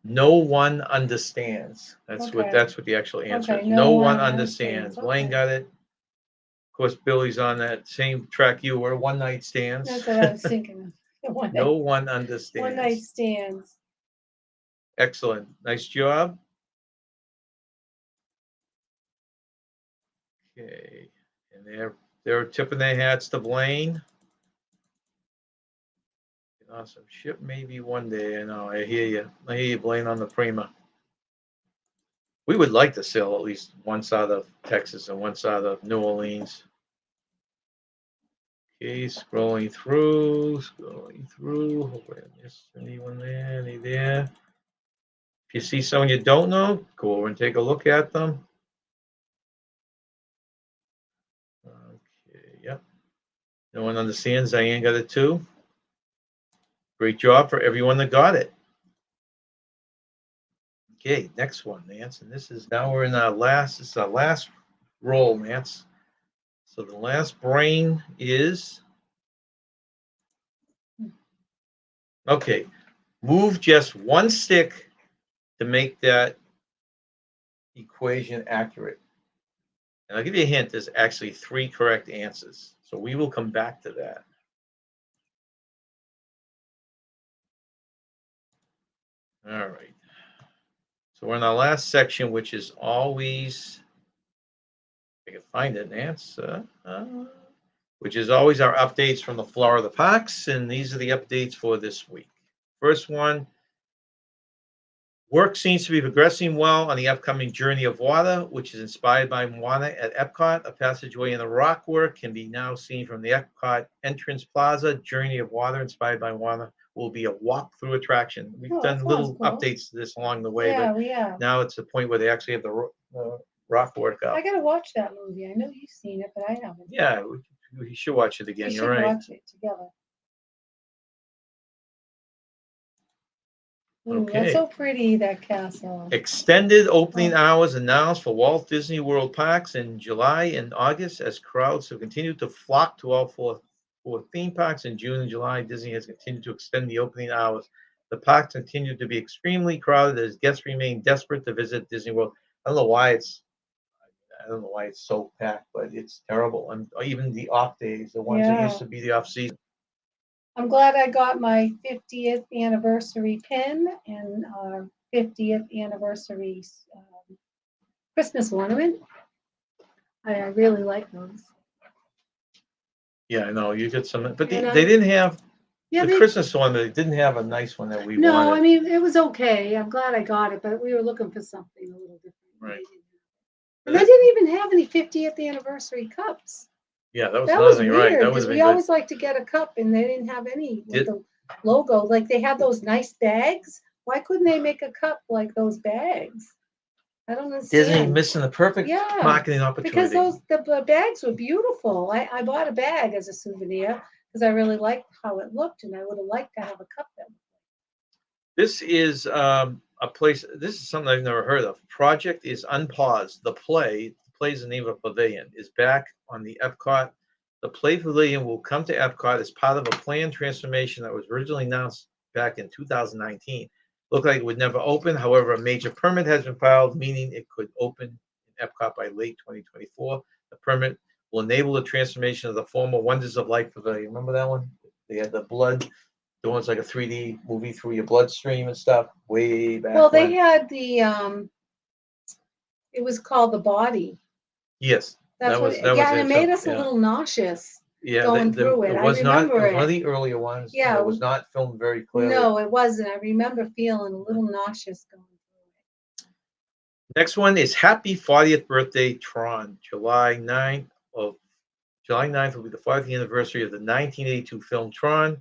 no one understands. That's what the actual answer is. No one understands. Blaine got it. Of course, Billy's on that same track you were. One night stands. That's what I was thinking of. No one understands. One night stands. Excellent. Nice job. Okay. And they're tipping their hats to Blaine. Awesome ship maybe one day. I know. I hear you. I hear you blame on the Prima. We would like to sail at least one side of Texas and one side of New Orleans. Okay, scrolling through. Hopefully I missed anyone there. Any there? If you see someone you don't know, go over and take a look at them. Okay, yep. No one understands. Diane got it too. Great job for everyone that got it. Okay, next one, Nance. And this is now we're in our last, this is our last roll, Nance. So the last brain is, okay, move just one stick to make that equation accurate. And I'll give you a hint, there's actually 3 correct answers. So we will come back to that. All right. So we're in our last section, which is always, if I can find it, Nance, which is always our updates from the Florida parks. And these are the updates for this week. First one, work seems to be progressing well on the upcoming Journey of Water, which is inspired by Moana at Epcot. A passageway in the rock work can be now seen from the Epcot entrance plaza. Journey of Water, inspired by Moana, will be a walk-through attraction. We've done little updates to this along the way, Yeah, but we have. now it's a point where they actually have the rock work up. I gotta watch that movie. I know you've seen it, but I haven't. Yeah, we should watch it again. We You're should right. watch it together. Ooh, Okay. that's so pretty, that castle. Extended opening hours announced for Walt Disney World parks in July and August as crowds have continued to flock to all four theme parks in June and July. Disney has continued to extend the opening hours. The parks continue to be extremely crowded as guests remain desperate to visit Disney World. I don't know why it's so packed, but it's terrible. And even the off days, the ones that used to be the off season. I'm glad I got my 50th anniversary pin and our 50th anniversary Christmas ornament. I really like those. Yeah, I know. You get some, but they And didn't have yeah, the Christmas one. They didn't have a nice one that we No, wanted. I mean, it was okay. I'm glad I got it, but we were looking for something a little different. Right. And they didn't even have any 50th anniversary cups. Yeah, that was That another was thing, right? weird That because would have we been good. always like to get a cup and they didn't have any with Did- the logo. Like they had those nice bags. Why couldn't they make a cup like those bags? I don't Disney understand. missing the perfect Yeah, marketing opportunity. because the bags were beautiful. I bought a bag as a souvenir because I really liked how it looked and I would have liked to have a cup then. This is a place. This is something I've never heard of. Project is Unpaused. The play is the name of a pavilion, is back on the Epcot. The play pavilion will come to Epcot as part of a planned transformation that was originally announced back in 2019. Looked like it would never open. However, a major permit has been filed, meaning it could open in Epcot by late 2024. The permit will enable the transformation of the former Wonders of Life pavilion. Remember that one? They had the blood. The one's like a 3D movie through your bloodstream and stuff, way back Well, they when. had the it was called The Body. Yes, That's that what, was yeah, and it made film, us a yeah. little nauseous Yeah, going through it. it I was not. It remember was one of it. the earlier ones. Yeah. It was not filmed very clearly. No, it wasn't. I remember feeling a little nauseous going through it. Next one is Happy 40th Birthday Tron. July 9th will be the 40th anniversary of the 1982 film Tron,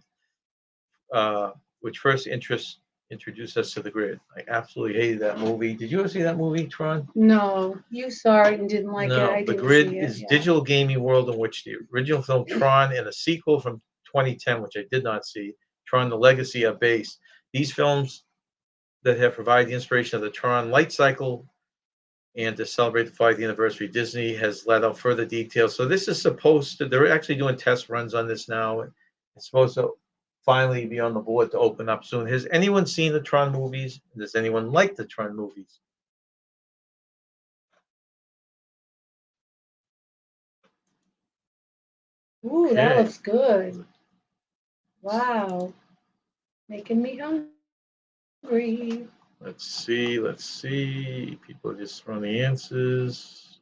which first introduced us to the grid. I absolutely hated that movie. Did you ever see that movie, Tron? No, you saw it and didn't like it. No, I the didn't grid see it. is digital gaming world in which the original film Tron and a sequel from 2010, which I did not see, Tron: The Legacy, are based. These films that have provided the inspiration of the Tron light cycle and to celebrate the 40th anniversary, Disney has let out further details. So this is supposed to, they're actually doing test runs on this now. It's supposed to finally be on the board to open up soon. Has anyone seen the Tron movies? Does anyone like the Tron movies? Ooh, that Okay. looks good. Wow. Making me hungry. Let's see. People just throwing the answers.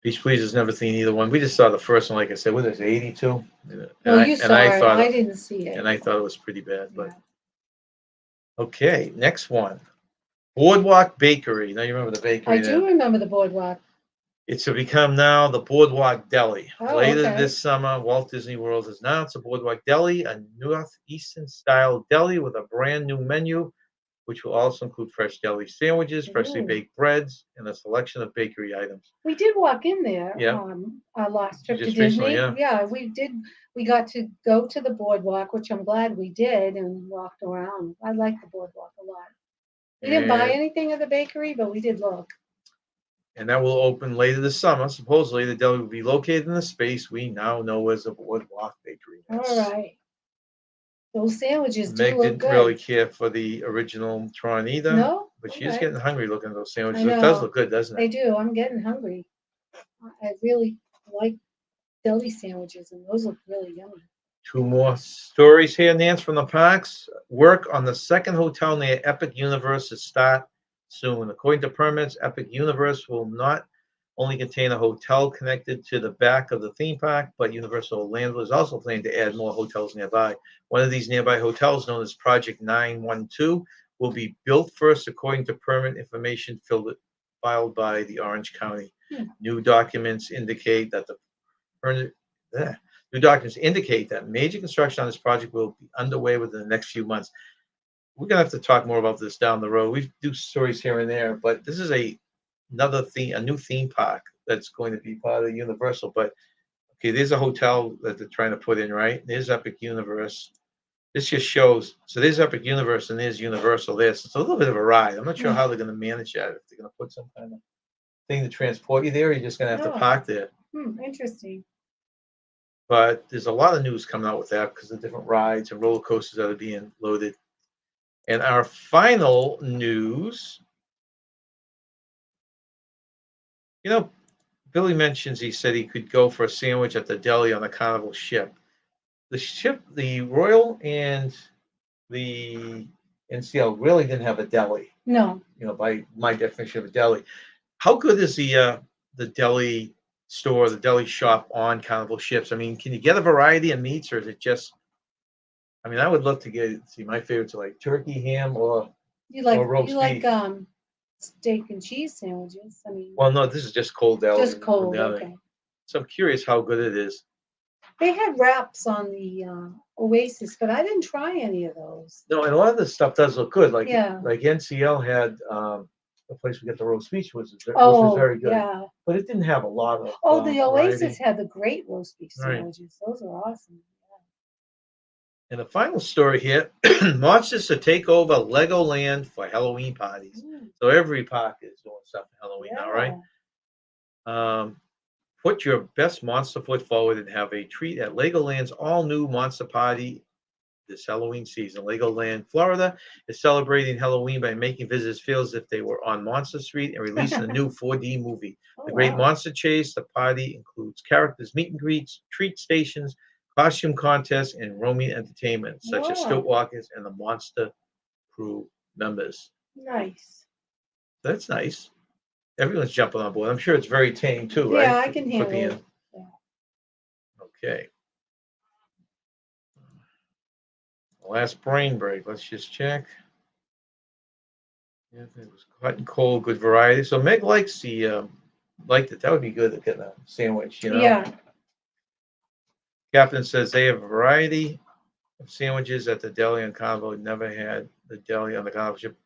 Beach Please has never seen either one. We just saw the first one, like I said, what is it, 82? Well, you saw it. thought I didn't see it. and I thought it was pretty bad. But Yeah. okay, next one. Boardwalk Bakery. Now you remember the bakery I there. do remember the boardwalk. It's to become now the Boardwalk Deli. Oh, Later okay. this summer, Walt Disney World has announced a Boardwalk Deli, a northeastern style deli with a brand new menu, which will also include fresh deli sandwiches, freshly Ooh. baked breads, and a selection of bakery items. We did walk in there. Yeah. Our last trip to Just Disney. recently, yeah. We did. We got to go to the boardwalk, which I'm glad we did, and walked around. I like the boardwalk a lot. We didn't buy And, anything at the bakery, but we did look. and that will open later this summer. Supposedly, the deli will be located in the space we now know as the Boardwalk Bakery. All right. Those sandwiches do Meg look didn't good. really care for the original Tron either. No? But she is Okay. getting hungry looking at those sandwiches. I It does know. look good, doesn't They it? do. I'm getting hungry. I really like deli sandwiches, and those look really yummy. Two more stories here, Nance, from the parks. Work on the second hotel near Epic Universe to start soon. According to permits, Epic Universe will not only contain a hotel connected to the back of the theme park, but Universal Orlando is also planning to add more hotels nearby. One of these nearby hotels, known as Project 912, will be built first according to permit information filed by the Orange County. New documents indicate that New documents indicate that major construction on this project will be underway within the next few months. We're gonna have to talk more about this down the road. We do stories here and there, but this is another theme, a new theme park that's going to be part of Universal. But okay, there's a hotel that they're trying to put in, right? There's Epic Universe. This just shows. So there's Epic Universe and there's Universal. There's it's a little bit of a ride. I'm not sure how they're going to manage that. If they're going to put some kind of thing to transport you there, or you're just going to have to park there. Interesting. But there's a lot of news coming out with that because of different rides and roller coasters that are being loaded. And our final news, Billy mentions he said he could go for a sandwich at the deli on the Carnival ship. The Royal and the NCL really didn't have a deli. No. By my definition of a deli. How good is the deli store, the deli shop on Carnival ships? I mean, can you get a variety of meats, or is it just? I mean, I would love to see my favorites are like turkey, ham, or roast beef. Steak and cheese sandwiches. I mean, well, no, this is just cold deli. Just cold. Okay. So I'm curious how good it is. They had wraps on the Oasis, but I didn't try any of those. No, and a lot of this stuff does look good. Like Yeah. like NCL had a place we get the roast beef, which was very good. Yeah. But it didn't have a lot of. The Oasis variety. had the great roast beef Right. sandwiches. Those are awesome. And the final story here: monsters to take over Legoland for Halloween parties. So every park is doing stuff for Halloween now, right? Put your best monster foot forward and have a treat at Legoland's all-new Monster Party this Halloween season. Legoland, Florida is celebrating Halloween by making visitors feel as if they were on Monster Street and releasing a new 4D movie. The Great Monster Chase. The party includes characters, meet and greets, treat stations, costume contests, and roaming entertainment, such as stilt walkers and the Monster Crew members. Nice. That's nice. Everyone's jumping on board. I'm sure it's very tame too, right? Yeah, I can handle it. Yeah. Okay. Last brain break. Let's just check. Yeah, it was hot and cold, good variety. So Meg likes liked it. That would be good to get a sandwich, Yeah. Captain says they have a variety of sandwiches at the deli on Carnival. Never had the deli on the Carnival ship.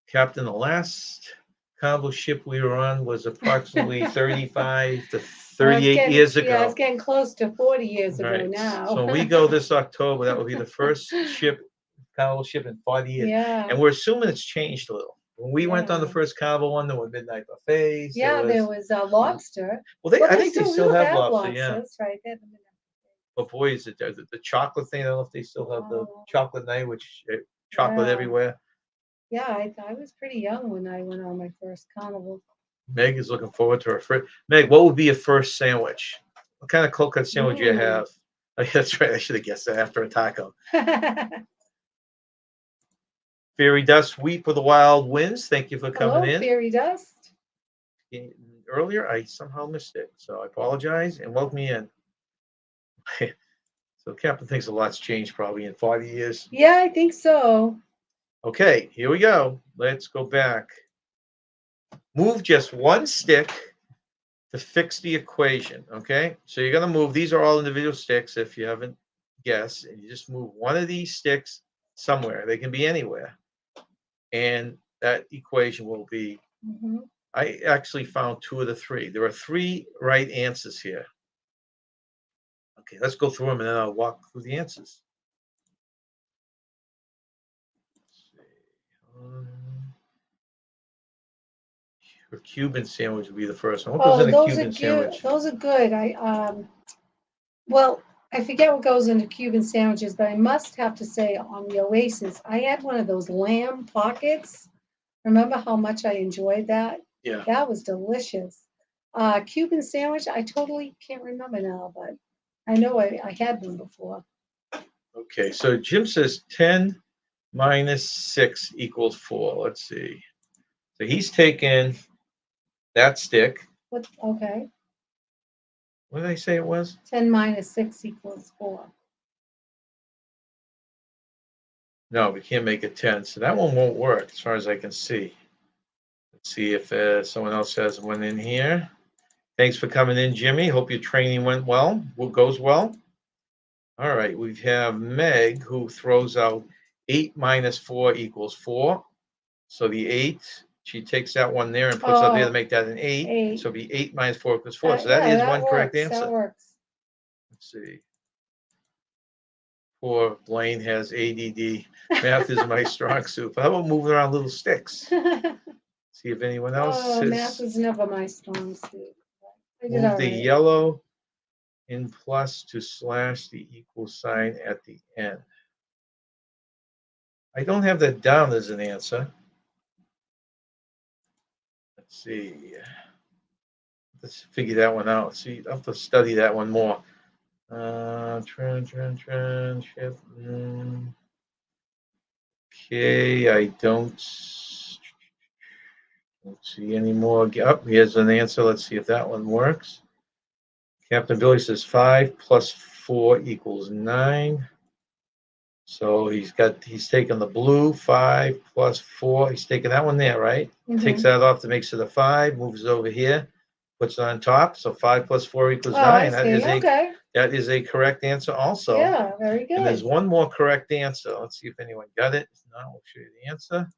Captain, the last Carnival ship we were on was approximately 35 to 38 years ago. Yeah, it's getting close to 40 years ago now. So when we go this October, that will be the first Carnival ship in 40 years. Yeah. And we're assuming it's changed a little. When we went on the first Carnival one, there were midnight buffets. There was a lobster. I think they still have lobster, yeah. That's right. But boy, is it the chocolate thing. I don't know if they still have the chocolate night, which chocolate everywhere. Yeah, I was pretty young when I went on my first Carnival. Meg is looking forward to her first. Meg, what would be your first sandwich? What kind of cold cut sandwich do you have? Oh, that's right. I should have guessed that after a taco. Fairy Dust Wheat for the Wild Winds. Thank you for coming in. Fairy Dust. earlier. I somehow missed it. So I apologize and welcome me in. So Captain thinks a lot's changed probably in 40 years. Yeah, I think so. Okay, here we go. Let's go back. Move just one stick to fix the equation, okay? So you're going to move, these are all individual sticks if you haven't guessed, and you just move one of these sticks somewhere. They can be anywhere. And that equation will be, I actually found 2 of the 3. There are 3 right answers here. Okay, let's go through them and then I'll walk through the answers. A Cuban sandwich would be the first one. What goes in a Cuban sandwich? Those are good. Well, I forget what goes into Cuban sandwiches, but I must have to say on the Oasis, I had one of those lamb pockets. Remember how much I enjoyed that? Yeah. That was delicious. Cuban sandwich, I totally can't remember now, but I know I had one before. Okay, so Jim says 10 minus 6 equals 4. Let's see. So he's taken that stick. Okay. What did I say it was? 10 minus 6 equals 4. No, we can't make it 10. So that one won't work as far as I can see. Let's see if someone else has one in here. Thanks for coming in, Jimmy. Hope your training went well. Goes well. All right, we have Meg who throws out 8 minus 4 equals 4. So the 8, she takes that one there and puts up there to make that an 8. So it'll be 8 minus 4 equals 4. So that is one correct answer. That works. Let's see. Poor Blaine has ADD. Math is my strong suit. How about moving around little sticks? See if anyone else math is never my strong suit. Move the yellow in plus to slash the equal sign at the end. I don't have that down as an answer. Let's see. Let's figure that one out. See, I'll have to study that one more. Trend, shift. Okay, I don't see any more. Up, here's an answer. Let's see if that one works. Captain Billy says 5 plus 4 equals 9. So he's taken the blue, 5 plus 4. He's taken that one there, right? Takes that off to makes it a 5, moves it over here, puts it on top. So 5 plus 4 equals 9. That is a correct answer also. Yeah, very good. And there's one more correct answer. Let's see if anyone got it. If not, we'll show you the answer.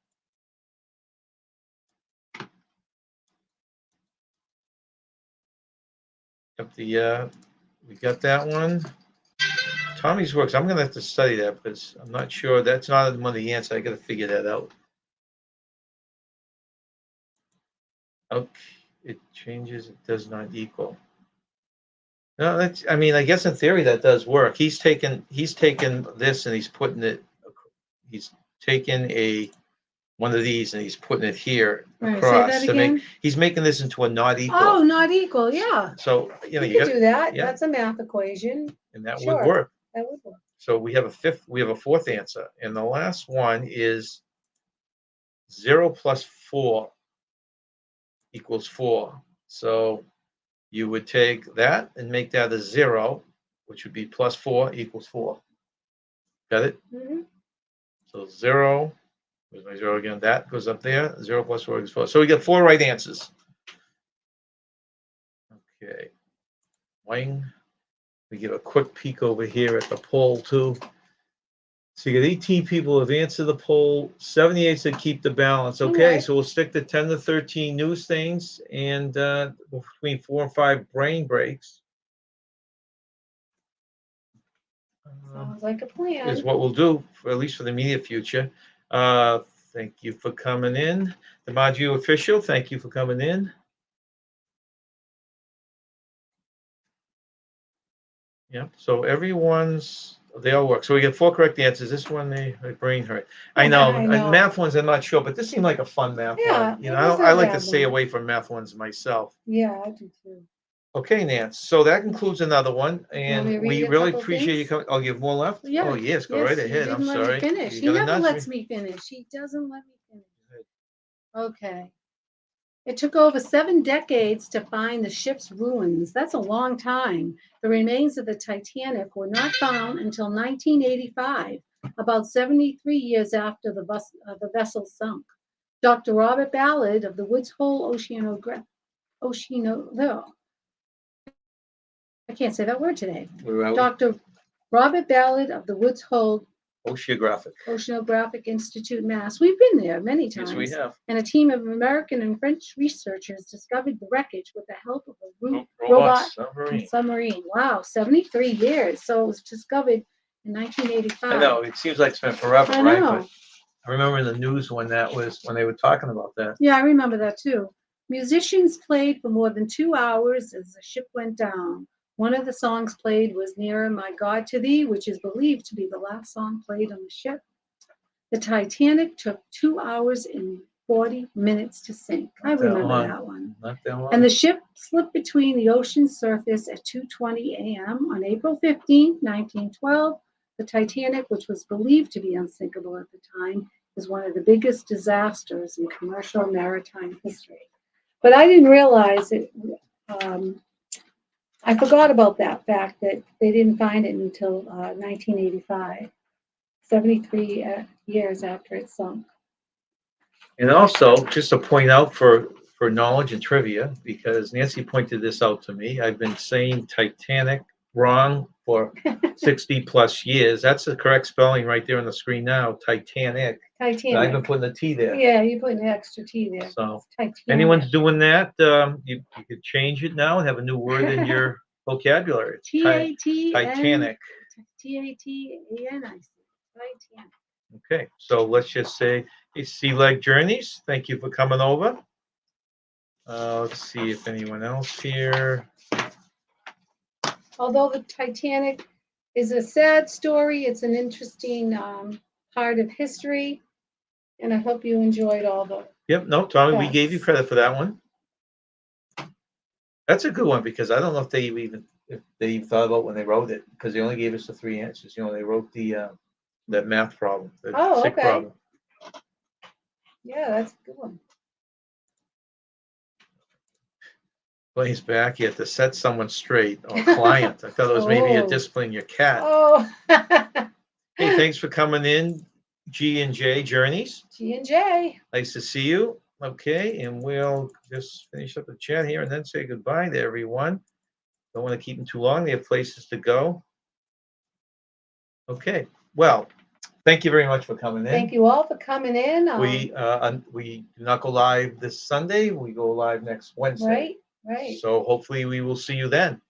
We got that one. Tommy's works. I'm going to have to study that because I'm not sure. That's not one of the answers. I got to figure that out. Okay, it changes. It does not equal. No, that's. I mean, I guess in theory that does work. He's taken this and he's putting it. He's taken one of these and he's putting it here across to make. He's making this into a not equal. Oh, not equal. Yeah. So you can do that. Yeah. That's a math equation. And that would work. That would work. So we have a fourth answer, and the last one is 0 plus 4 equals 4. So you would take that and make that a 0, which would be plus 4 equals 4. Got it? Mm-hmm. So 0, where's my 0 again? That goes up there. 0 plus 4 equals 4. So we got 4 right answers. Okay. Wing. We give a quick peek over here at the poll too. So you got 18 people have answered the poll. 78 said keep the balance. Okay, so we'll stick to 10 to 13 news things and between 4 and 5 brain breaks. Sounds like a plan. Is what we'll do, at least for the immediate future. Thank you for coming in. The Maju official, thank you for coming in. Yeah, so they all work. So we get 4 correct answers. This one, my brain hurt. I know. Math ones, I'm not sure, but this seemed like a fun math one. You know, I like to stay away from math ones myself. Yeah, I do too. Okay, Nance. So that concludes another one, and we really appreciate you coming. Oh, you have more left? Yeah. Oh, yes. Go right ahead. I'm sorry. He never lets me finish. He doesn't let me finish. Okay. It took over 7 decades to find the ship's ruins. That's a long time. The remains of the Titanic were not found until 1985, about 73 years after the vessel sunk. Dr. Robert Ballard of the Woods Hole I can't say that word today. Dr. Robert Ballard of the Woods Hole Oceanographic Institute, Mass. We've been there many times. Yes, we have. And a team of American and French researchers discovered the wreckage with the help of a Robot submarine. Wow, 73 years. So it was discovered in 1985. I know, it seems like it's been forever, I right? know. But I remember in the news when they were talking about that. Yeah, I remember that too. Musicians played for more than 2 hours as the ship went down. One of the songs played was Nearer My God to Thee, which is believed to be the last song played on the ship. The Titanic took 2 hours and 40 minutes to sink. I remember that one. Not that long. And the ship slipped between the ocean's surface at 2:20 a.m. on April 15, 1912. The Titanic, which was believed to be unsinkable at the time, is one of the biggest disasters in commercial maritime history. But I didn't realize it. I forgot about that fact that they didn't find it until 1985, 73 years after it sunk. And also, just to point out for knowledge and trivia, because Nancy pointed this out to me, I've been saying Titanic wrong for 60 plus years. That's the correct spelling right there on the screen now, Titanic. I've been putting the T there. Yeah, you put an extra T there. So Titanic. anyone's doing that, you could change it now and have a new word in your vocabulary. Titanic. Titanic. Titanic. Okay, so let's just say, hey, Sea Leg Journeys, thank you for coming over. Let's see if anyone else here. Although the Titanic is a sad story, it's an interesting part of history, and I hope you enjoyed all the. Yep, no, Tommy, we Yes. gave you credit for that one. That's a good one because I don't know if they even thought about when they wrote it, because they only gave us the 3 answers. You know, they wrote that math problem, the sick Okay. problem. Yeah, that's a good one. Blaze back, you have to set someone straight, or client. I thought it was maybe a discipline your cat. Oh. Hey, thanks for coming in, G&J Journeys. G&J. Nice to see you. Okay, and we'll just finish up the chat here and then say goodbye to everyone. Don't want to keep them too long. They have places to go. Okay, well, thank you very much for coming in. Thank you all for coming in. We do not go live this Sunday. We go live next Wednesday. Right. So hopefully we will see you then.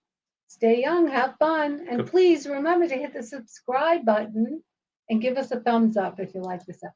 Stay young, have fun, and please remember to hit the subscribe button and give us a thumbs up if you like this episode.